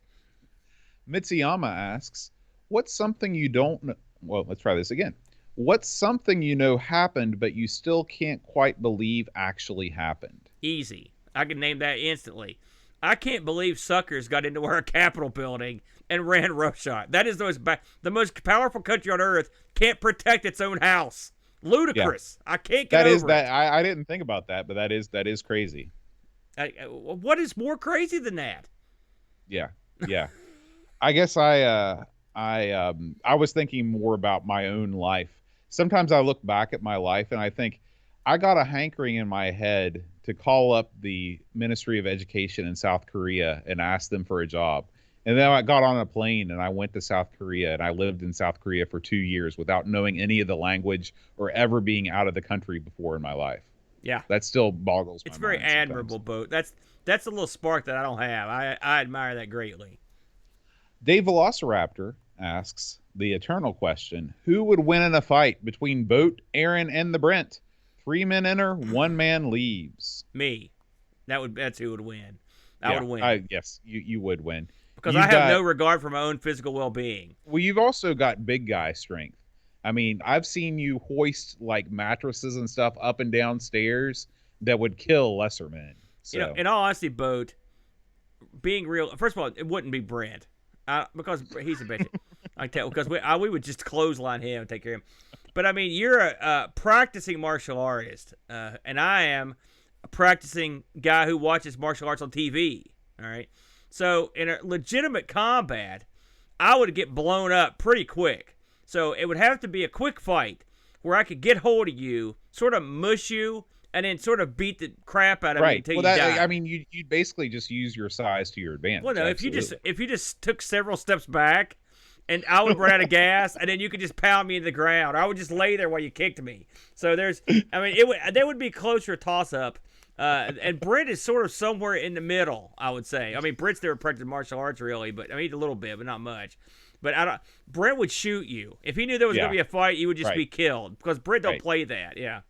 Mitsuyama asks, what's something you don't know? Well, let's try this again. What's something you know happened, but you still can't quite believe actually happened? Easy. I can name that instantly. I can't believe suckers got into our Capitol building and ran roughshod. That is the most powerful country on earth can't protect its own house. Ludicrous. Yeah. I can't get over it. I didn't think about that, but that is crazy. What is more crazy than that? Yeah. I guess I was thinking more about my own life. Sometimes I look back at my life and I think I got a hankering in my head to call up the Ministry of Education in South Korea and ask them for a job. And then I got on a plane and I went to South Korea, and I lived in South Korea for 2 years without knowing any of the language or ever being out of the country before in my life. Yeah. That still boggles my mind. It's very admirable, Boat. That's a little spark that I don't have. I admire that greatly. Dave Velociraptor asks the eternal question: who would win in a fight between Boat, Aaron, and the Brent? 3 men enter, 1 man leaves. Me. That's who would win. I would win. Yes, you would win. Because I have no regard for my own physical well-being. Well, you've also got big guy strength. I mean, I've seen you hoist like mattresses and stuff up and down stairs that would kill lesser men. So. You know, in all honesty, Boat, being real, first of all, it wouldn't be Brent. Because he's a bitch. I tell, because we would just clothesline him and take care of him. But I mean, you're a practicing martial artist, and I am a practicing guy who watches martial arts on TV. All right, so in a legitimate combat, I would get blown up pretty quick. So it would have to be a quick fight where I could get hold of you, sort of mush you, and then sort of beat the crap out of you until you die. I mean, you'd basically just use your size to your advantage. Well, no, if you just took several steps back, and I would run out of gas, and then you could just pound me into the ground. I would just lay there while you kicked me. So there would be closer toss up. And Brent is sort of somewhere in the middle, I would say. I mean, Brent's never practiced martial arts really, but I mean a little bit, but not much. But I don't. Brent would shoot you if he knew there was going to be a fight. You would just be killed because Brent don't play that. Yeah.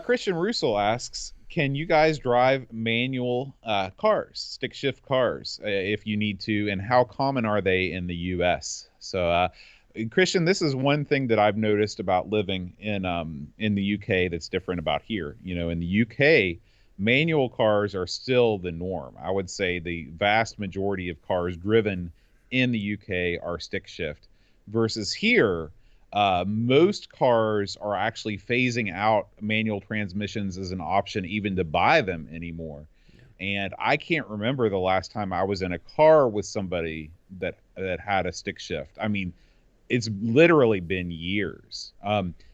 Christian Russell asks, can you guys drive manual cars, stick shift cars, if you need to, and how common are they in the U.S.? So, Christian, this is one thing that I've noticed about living in the U.K. that's different about here. You know, in the U.K., manual cars are still the norm. I would say the vast majority of cars driven in the UK are stick shift, versus here, most cars are actually phasing out manual transmissions as an option even to buy them anymore. And I can't remember the last time I was in a car with somebody that had a stick shift. I mean, it's literally been years.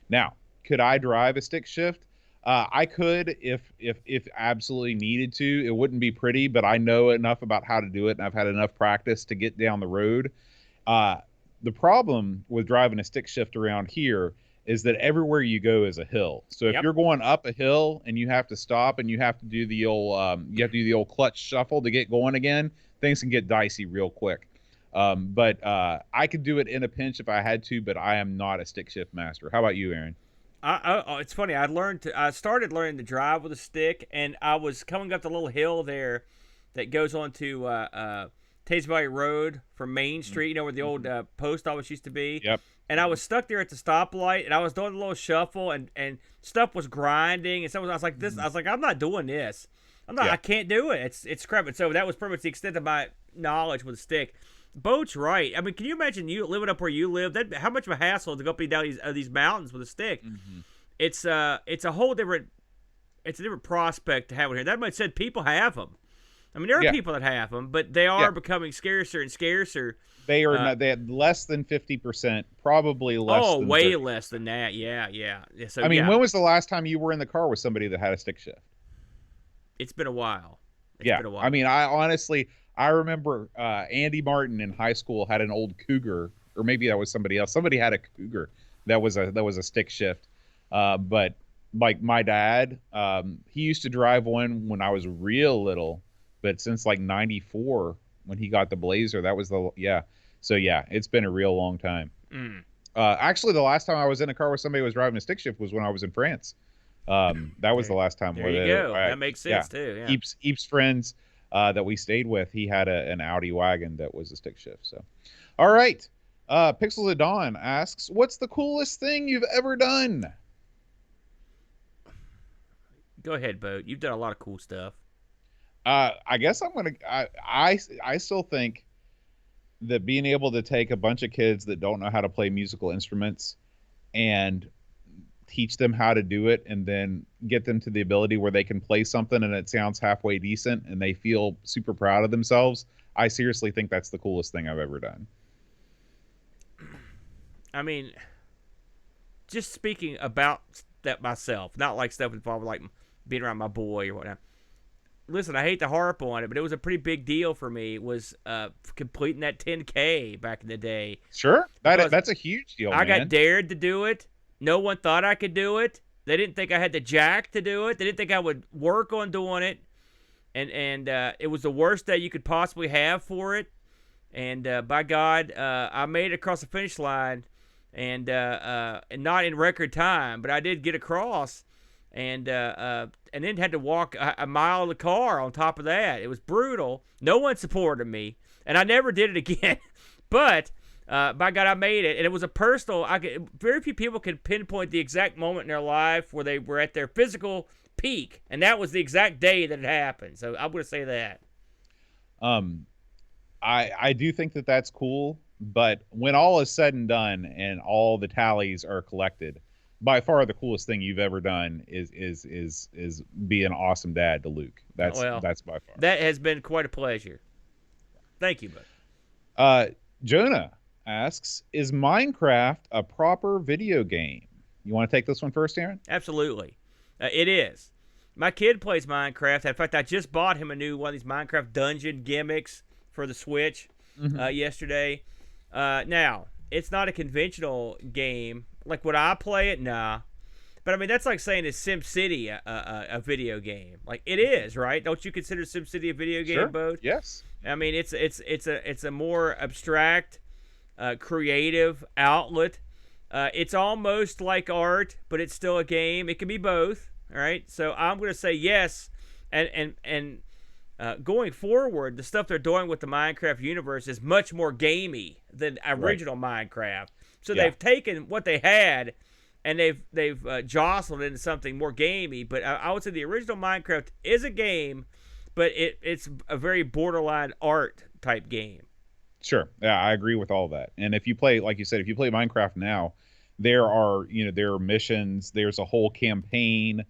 Now, could I drive a stick shift? I could if absolutely needed to. It wouldn't be pretty, but I know enough about how to do it, and I've had enough practice to get down the road. The problem with driving a stick shift around here is that everywhere you go is a hill. So if you're going up a hill and you have to stop and you have to do the old clutch shuffle to get going again, things can get dicey real quick. But I could do it in a pinch if I had to, but I am not a stick shift master. How about you, Aaron? It's funny. I started learning to drive with a stick, and I was coming up the little hill there that goes on to Tays Valley Road from Main Street. You know where the old post office used to be. Yep. And I was stuck there at the stoplight, and I was doing a little shuffle, and stuff was grinding, and I was like, this. I was like, I'm not doing this. I can't do it. It's crap. And so that was pretty much the extent of my knowledge with a stick. Boat's right. I mean, can you imagine you living up where you live? How much of a hassle to go up and down these mountains with a stick? Mm-hmm. It's a whole different. It's a different prospect to have it here. That might said people have them. I mean, there are people that have them, but they are becoming scarcer and scarcer. They are not. They had less than 50%, probably less. Oh, than way 30%. less than that. Yeah. So I mean, when was the last time you were in the car with somebody that had a stick shift? It's been a while. I mean, I remember Andy Martin in high school had an old Cougar, or maybe that was somebody else. Somebody had a Cougar that was a stick shift. But like my dad, he used to drive one when I was real little, but since like 94 when he got the Blazer, that was So it's been a real long time. Actually, the last time I was in a car where somebody was driving a stick shift was when I was in France. That was the last time. There you go. That makes sense too. Yeah. Eep's friends that we stayed with, he had an Audi wagon that was a stick shift. So, all right. Pixels of Dawn asks, "What's the coolest thing you've ever done?" Go ahead, Boat. You've done a lot of cool stuff. I guess I'm gonna. I still think that being able to take a bunch of kids that don't know how to play musical instruments and teach them how to do it, and then get them to the ability where they can play something and it sounds halfway decent and they feel super proud of themselves. I seriously think that's the coolest thing I've ever done. I mean, just speaking about that myself, not like stuff involved like being around my boy or whatnot. Listen, I hate to harp on it, but it was a pretty big deal for me. Was completing that 10K back in the day. Sure, that's a huge deal. I got dared to do it. No one thought I could do it. They didn't think I had the jack to do it. They didn't think I would work on doing it. And it was the worst day you could possibly have for it. And by God, I made it across the finish line, and not in record time, but I did get across, and then had to walk a mile in the car on top of that. It was brutal. No one supported me, and I never did it again. But by God, I made it, and it was a personal. Very few people can pinpoint the exact moment in their life where they were at their physical peak, and that was the exact day that it happened. So I'm going to say that. I do think that that's cool, but when all is said and done and all the tallies are collected, by far the coolest thing you've ever done is be an awesome dad to Luke. That's by far. That has been quite a pleasure. Thank you, bud. Jonah asks, "Is Minecraft a proper video game?" You want to take this one first, Aaron? Absolutely. It is. My kid plays Minecraft. In fact, I just bought him a new one of these Minecraft dungeon gimmicks for the Switch yesterday. Now, it's not a conventional game. Like, would I play it? Nah. But I mean, that's like saying is SimCity a video game? Like it is, right? Don't you consider SimCity a video game, Sure. Bode? Yes. I mean, it's a more abstract, creative outlet. It's almost like art, but it's still a game. It can be both. All right. So I'm going to say yes, and going forward, the stuff they're doing with the Minecraft universe is much more gamey than original Minecraft. So they've taken what they had, and they've jostled it into something more gamey. But I would say the original Minecraft is a game, but it's a very borderline art type game. Sure. Yeah, I agree with all that. And if you play, like you said, if you play Minecraft now, there are missions. There's a whole campaign.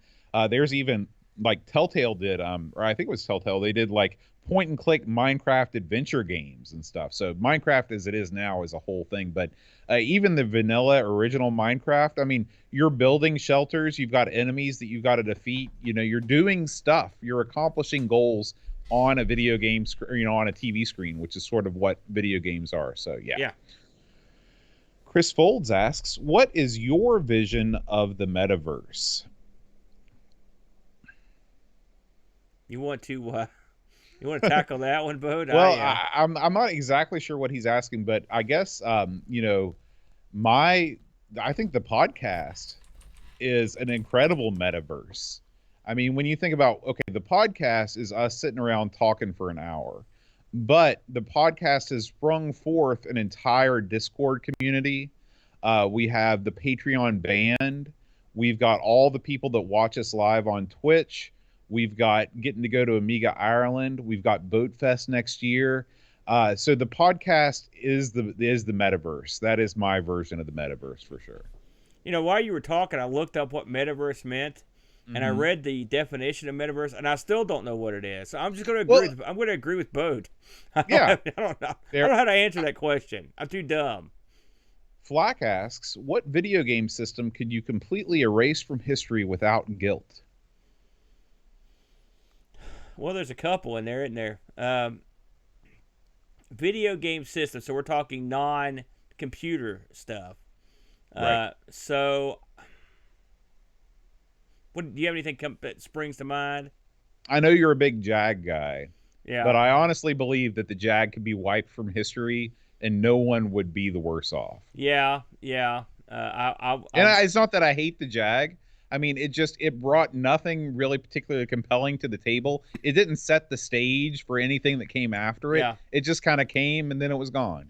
There's even like Telltale did, or I think it was Telltale. They did like point and click Minecraft adventure games and stuff. So Minecraft as it is now is a whole thing. But even the vanilla original Minecraft, I mean, you're building shelters. You've got enemies that you've got to defeat. You're doing stuff. You're accomplishing goals on a video game screen, on a TV screen, which is sort of what video games are. So yeah. Chris Folds asks, what is your vision of the metaverse? You want to tackle that one, Bode? Well, I'm not exactly sure what he's asking, but I guess I think the podcast is an incredible metaverse. I mean, when you think about, okay, the podcast is us sitting around talking for an hour, but the podcast has sprung forth an entire Discord community. We have the Patreon band. We've got all the people that watch us live on Twitch. We've got getting to go to Amiga Ireland. We've got Boat Fest next year. So the podcast is the metaverse. That is my version of the metaverse for sure. While you were talking, I looked up what metaverse meant. And I read the definition of metaverse, and I still don't know what it is. So I'm just going to agree. I'm going to agree with Bode. Yeah, I don't know. I don't know how to answer that question. I'm too dumb. Flack asks, "What video game system could you completely erase from history without guilt?" Well, there's a couple in there, isn't there? Video game system. So we're talking non-computer stuff. Right. So. Do you have anything that springs to mind? I know you're a big Jag guy. Yeah. But I honestly believe that the Jag could be wiped from history and no one would be the worse off. Yeah. It's not that I hate the Jag. I mean, it brought nothing really particularly compelling to the table. It didn't set the stage for anything that came after it. Yeah. It just kind of came and then it was gone.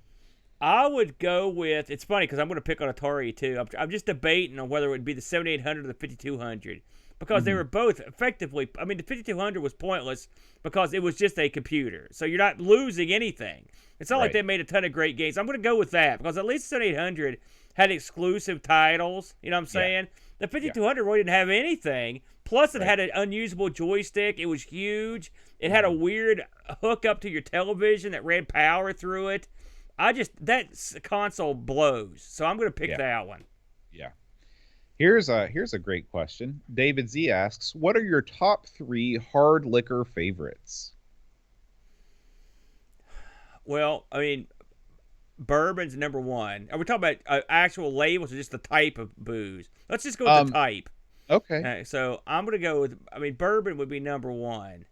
I would go with, it's funny because I'm going to pick on Atari too. I'm just debating on whether it would be the 7800 or the 5200 because they were both effectively, I mean, the 5200 was pointless because it was just a computer. So you're not losing anything. It's not like they made a ton of great games. I'm going to go with that because at least the 7800 had exclusive titles. You know what I'm saying? The 5200 really didn't have anything. Plus, it had an unusable joystick. It was huge. It had a weird hookup to your television that ran power through it. That console blows, so I'm going to pick that one. Yeah. Here's a great question. David Z asks, "What are your top 3 hard liquor favorites?" Well, I mean, bourbon's number one. Are we talking about actual labels or just the type of booze? Let's just go with the type. Okay. So I'm going to go with, bourbon would be number one.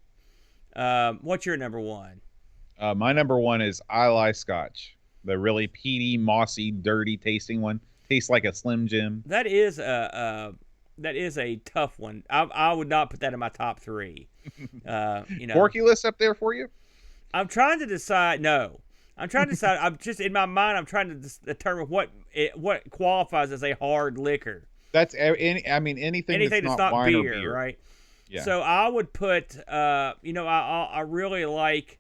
What's your number one? My number one is Islay Scotch, the really peaty, mossy, dirty tasting one. Tastes like a Slim Jim. That is a tough one. I would not put that in my top 3. Porky list up there for you? I'm trying to decide. No, I'm trying to decide. I'm just in my mind. I'm trying to determine what qualifies as a hard liquor. That's anything that's not wine beer, or beer, right? Yeah. So I would put. I really like.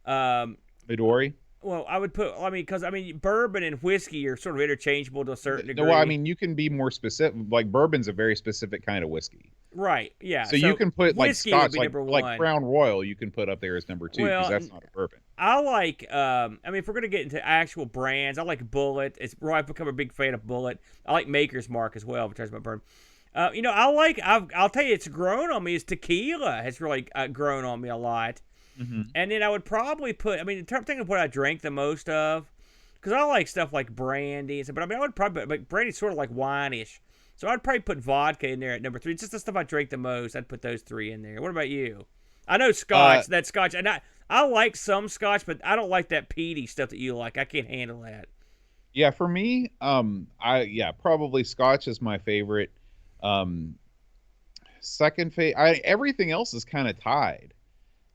Midori. Well, I would put. Because bourbon and whiskey are sort of interchangeable to a certain degree. No, you can be more specific. Like bourbon's a very specific kind of whiskey. Right. Yeah. So you can put like Scotch, like Crown Royal, you can put up there as number 2 because that's not a bourbon. I like. If we're gonna get into actual brands, I like Bullet. I've become a big fan of Bullet. I like Maker's Mark as well, which is my bourbon. I'll tell you, it's grown on me. Is tequila has really grown on me a lot. Mm-hmm. And then I would probably put, in terms of what I drank the most of, because I like stuff like brandy and stuff, but I would probably, but brandy's sort of like wine-ish. So I'd probably put vodka in there at number 3. Just the stuff I drink the most, I'd put those 3 in there. What about you? I know Scotch, that Scotch, and I like some Scotch, but I don't like that peaty stuff that you like. I can't handle that. Yeah, for me, probably Scotch is my favorite. Um, second favorite, everything else is kind of tied.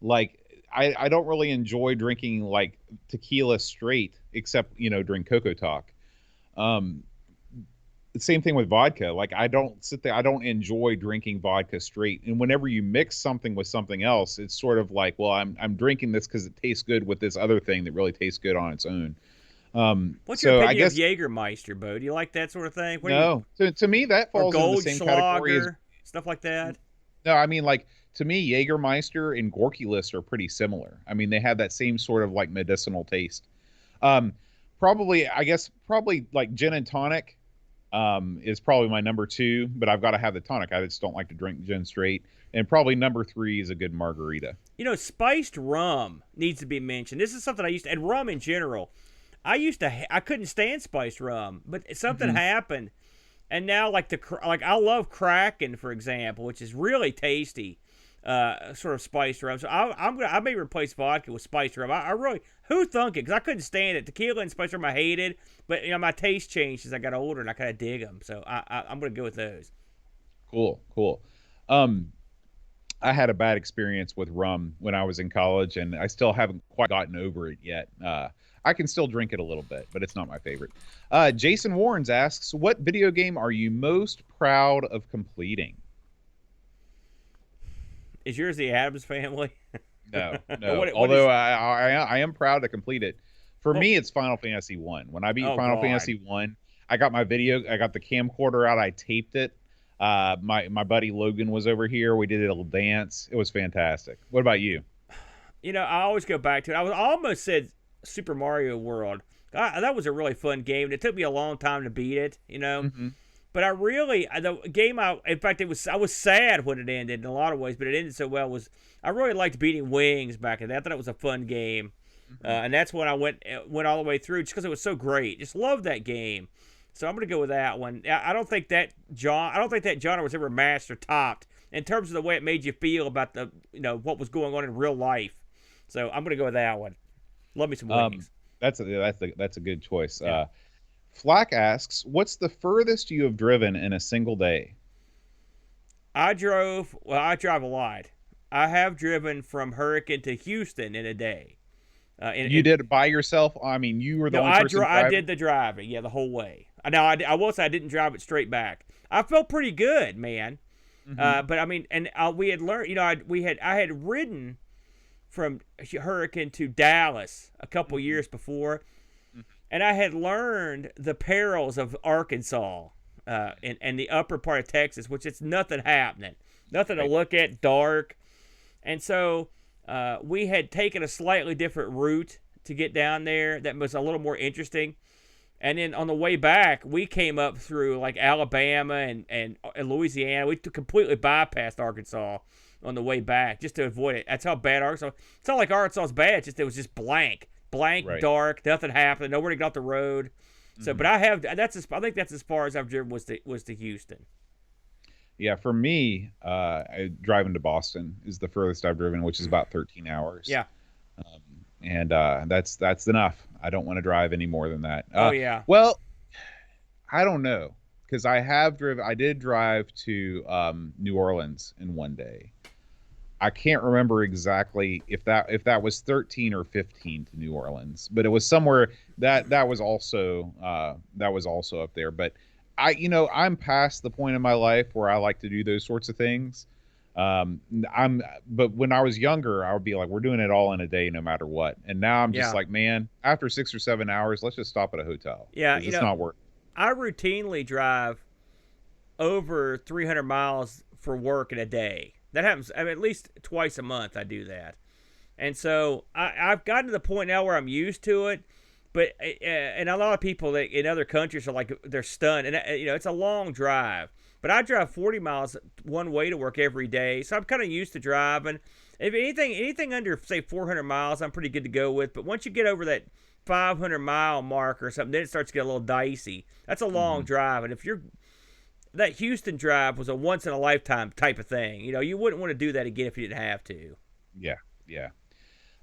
Like I don't really enjoy drinking like tequila straight, except during Cocoa Talk. Um, the same thing with vodka. Like I don't sit there. I don't enjoy drinking vodka straight. And whenever you mix something with something else, it's sort of like, well, I'm drinking this because it tastes good with this other thing that really tastes good on its own. What's your So opinion I guess of Jägermeister, Bo? Do you like that sort of thing? no. To me, that Or falls into the same category as Goldschlager, stuff like that? no. I mean, like to me, Jägermeister and Gorky List are pretty similar. I mean, they have that same sort of like medicinal taste. Um, probably like gin and tonic is probably my number 2, but I've got to have the tonic. I just don't like to drink gin straight. And probably number 3 is a good margarita. Spiced rum needs to be mentioned. This is something I used to, and rum in general. I couldn't stand spiced rum, but something happened, and now like I love Kraken, for example, which is really tasty, sort of spiced rum. So I may replace vodka with spiced rum. I really, who thunk it? Because I couldn't stand it. Tequila and spiced rum I hated, but my taste changed as I got older, and I kind of dig them. So I'm gonna go with those. Cool. I had a bad experience with rum when I was in college, and I still haven't quite gotten over it yet. I can still drink it a little bit, but it's not my favorite. Jason Warrens asks, what video game are you most proud of completing? Is yours the Addams Family? No. Although I am proud to complete it. For me, it's Final Fantasy 1. When I beat Final Fantasy 1, I got the camcorder out, I taped it. My buddy Logan was over here. We did a little dance. It was fantastic. What about you? I always go back to it. I almost said Super Mario World. That was a really fun game. It took me a long time to beat it, But I was sad when it ended in a lot of ways, but it ended so well. I really liked beating Wings back in that. I thought it was a fun game, and that's when I went all the way through just because it was so great. Just loved that game. So I'm gonna go with that one. I don't think that genre was ever matched or topped in terms of the way it made you feel about what was going on in real life. So I'm gonna go with that one. Love me some Wings. That's a good choice. Yeah. Flack asks, what's the furthest you have driven in a single day? I drive a lot. I have driven from Hurricane to Houston in a day. You did it by yourself? I mean, you were the only person driving? I did the driving, the whole way. Now, I will say I didn't drive it straight back. I felt pretty good, man. But I mean, and we had learned, I had ridden from Hurricane to Dallas a couple years before, and I had learned the perils of Arkansas and the upper part of Texas, which it's nothing happening, nothing to look at, dark. And so we had taken a slightly different route to get down there that was a little more interesting. And then on the way back, we came up through like Alabama and Louisiana. We completely bypassed Arkansas on the way back just to avoid it. That's how bad Arkansas. It's not like Arkansas is bad. It was just blank, right. Dark, nothing happened, nowhere to get off the road. So, but I think that's as far as I've driven was to Houston. Yeah, for me, driving to Boston is the furthest I've driven, which is about 13 hours. Yeah. And that's enough. I don't want to drive any more than that. Yeah. Well, I don't know, because I did drive to New Orleans in one day. I can't remember exactly if that was 13 or 15 to New Orleans, but it was somewhere that was also up there. But I'm past the point in my life where I like to do those sorts of things. But when I was younger, I would be like, we're doing it all in a day, no matter what. And now I'm just like, man, after 6 or 7 hours, let's just stop at a hotel. Yeah. It's not worth it. I routinely drive over 300 miles for work in a day. That happens at least twice a month. I do that. And so I've gotten to the point now where I'm used to it. But and a lot of people in other countries are like, they're stunned. And it's a long drive. But I drive 40 miles one way to work every day, so I'm kind of used to driving. If anything under, say, 400 miles, I'm pretty good to go with. But once you get over that 500-mile mark or something, then it starts to get a little dicey. That's a long drive, and if you're that Houston drive was a once in a lifetime type of thing. You know, you wouldn't want to do that again if you didn't have to. Yeah, yeah.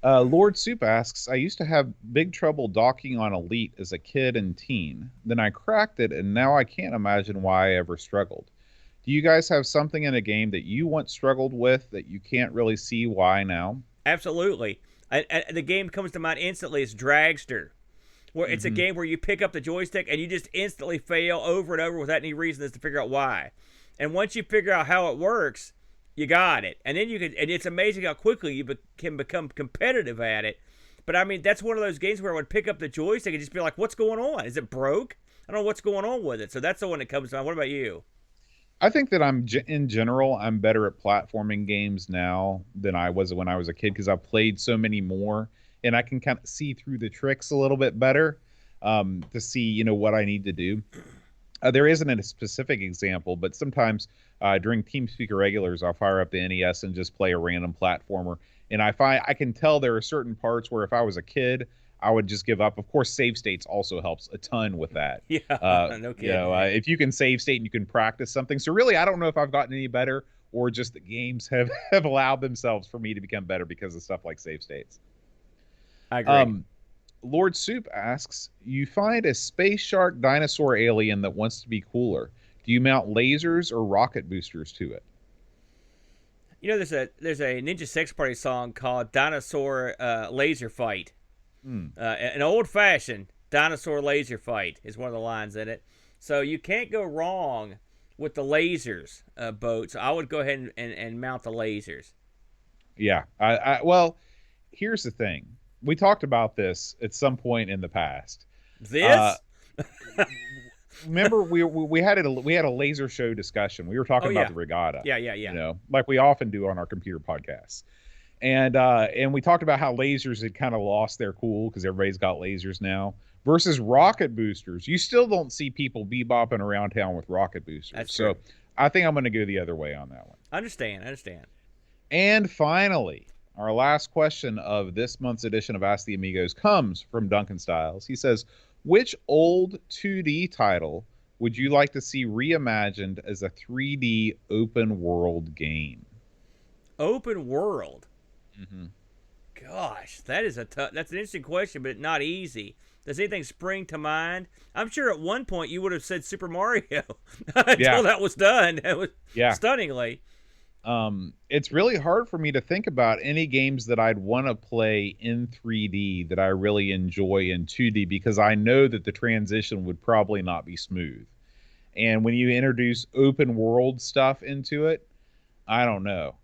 Lord Soup asks, I used to have big trouble docking on Elite as a kid and teen. Then I cracked it, and now I can't imagine why I ever struggled. Do you guys have something in a game that you once struggled with that you can't really see why now? Absolutely. The game comes to mind instantly is Dragster, where it's a Hmm. game where you pick up the joystick and you just instantly fail over and over without any reason as to figure out why. And once you figure out how it works, you got it. And then you can, and it's amazing how quickly you can become competitive at it. But I mean, that's one of those games where I would pick up the joystick and just be like, "What's going on? Is it broke? I don't know what's going on with it." So that's the one that comes to mind. What about you? I think that in general, I'm better at platforming games now than I was when I was a kid because I've played so many more, and I can kind of see through the tricks a little bit better to see, what I need to do. There isn't a specific example, but sometimes during TeamSpeak regulars, I'll fire up the NES and just play a random platformer. And I can tell there are certain parts where if I was a kid, I would just give up. Of course, save states also helps a ton with that. Yeah, no You know, kidding. if you can save state and you can practice something. So really, I don't know if I've gotten any better or just the games have, have allowed themselves for me to become better because of stuff like save states. I agree. Lord Soup asks, you find a space shark dinosaur alien that wants to be cooler. Do you mount lasers or rocket boosters to it? You know, there's a Ninja Sex Party song called "Dinosaur Laser Fight." Hmm. An old fashioned dinosaur laser fight is one of the lines in it. So you can't go wrong with the lasers, boat. So I would go ahead and mount the lasers. Yeah. Well, here's the thing. We talked about this at some point in the past. Uh, This? Remember, we had a laser show discussion. We were Oh talking about yeah, the regatta, yeah, yeah, yeah. like we often do on our computer podcasts. And we talked about how lasers had kind of lost their cool because everybody's got lasers now. Versus rocket boosters, you still don't see people bebopping around town with rocket boosters. That's So true. I think I'm going to go the other way on that one. I understand. I understand. And finally, our last question of this month's edition of Ask the Amigos comes from Duncan Styles. He says, which old 2D title would you like to see reimagined as a 3D open world game? Open world. Mm-hmm. Gosh, that's an interesting question, but not easy. Does anything spring to mind? I'm sure at one point you would have said Super Mario until that was done. That was stunningly. It's really hard for me to think about any games that I'd want to play in 3D that I really enjoy in 2D because I know that the transition would probably not be smooth. And when you introduce open world stuff into it, I don't know.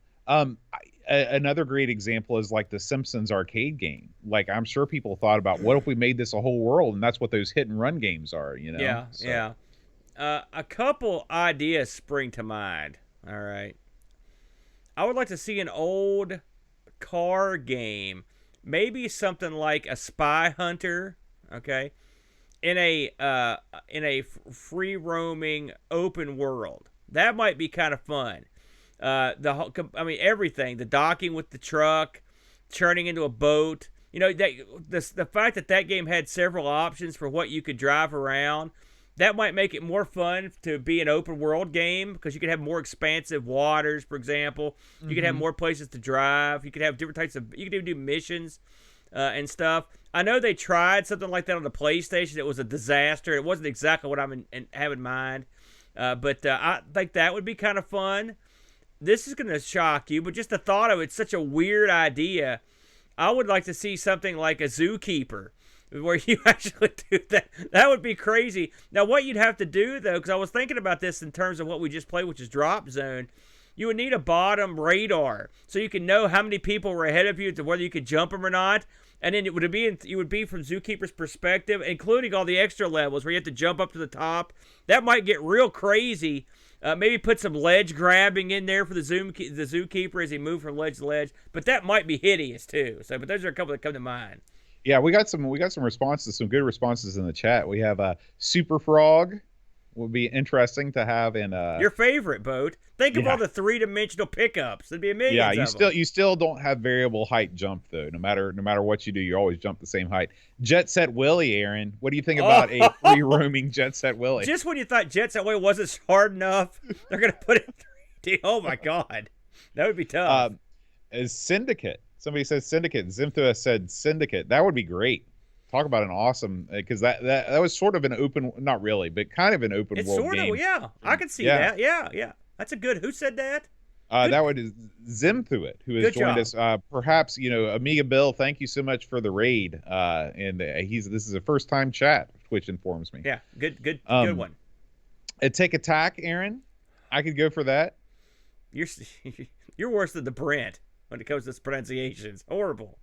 Another great example is like the Simpsons arcade game. Like I'm sure people thought about what if we made this a whole world, and that's what those hit and run games are, Yeah, So, yeah. A couple ideas spring to mind. All right. I would like to see an old car game, maybe something like a Spy Hunter, okay, in a free roaming open world. That might be kind of fun. I mean everything, the docking with the truck, turning into a boat. You know that the fact that game had several options for what you could drive around. That might make it more fun to be an open world game because you could have more expansive waters, for example. You could have more places to drive. You could have different types of. You could even do missions and stuff. I know they tried something like that on the PlayStation. It was a disaster. It wasn't exactly what have in mind, but I think that would be kind of fun. This is going to shock you, but just the thought of it's such a weird idea. I would like to see something like a Zookeeper where you actually do that. That would be crazy. Now, what you'd have to do, though, because I was thinking about this in terms of what we just played, which is Drop Zone, you would need a bottom radar so you can know how many people were ahead of you to whether you could jump them or not. And then it would be from Zookeeper's perspective, including all the extra levels where you have to jump up to the top. That might get real crazy. Maybe put some ledge grabbing in there for the Zookeeper as he moves from ledge to ledge. But that might be hideous too. So, but those are a couple that come to mind. Yeah, we got some responses, some good responses in the chat. We have Super Frog. would be interesting to have in Your favorite boat. Think of yeah. all the three-dimensional pickups. There'd be millions Yeah, of you still don't have variable height jump though. No matter what you do, you always jump the same height. Jet Set Willie, Aaron. What do you think about a free roaming Jet Set Willie? Just when you thought Jet Set Willie wasn't hard enough, they're gonna put it in 3D. Oh my God, that would be tough. Is Syndicate? Somebody says Syndicate. Zimthua said Syndicate. That would be great. Talk about an awesome, because that was sort of an open, not really, but kind of an open It's world sort game. of, yeah. I could see that. Yeah. That's a good. Who said that? That would Zimthuit, who has Good joined job. us. Perhaps Amiga Bill. Thank you so much for the raid. And this is a first time chat. Twitch informs me. Yeah, good one. A Take Attack, Aaron. I could go for that. You're worse than the Brent when it comes to pronunciations. Horrible.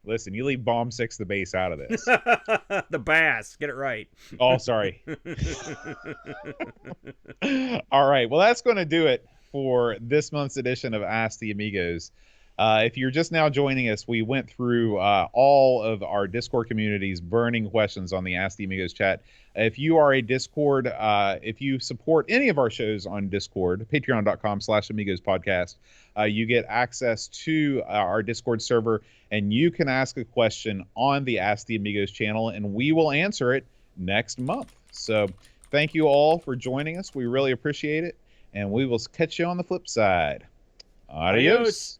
Listen, you leave Bomb 6 the base out of this. The bass. Get it right. Oh, sorry. All right. Well, that's going to do it for this month's edition of Ask the Amigos. If you're just now joining us, we went through all of our Discord community's burning questions on the Ask the Amigos chat. If you are a Discord, if you support any of our shows on Discord, patreon.com/Amigos podcast, you get access to our Discord server, and you can ask a question on the Ask the Amigos channel, and we will answer it next month. So thank you all for joining us. We really appreciate it, and we will catch you on the flip side. Adios.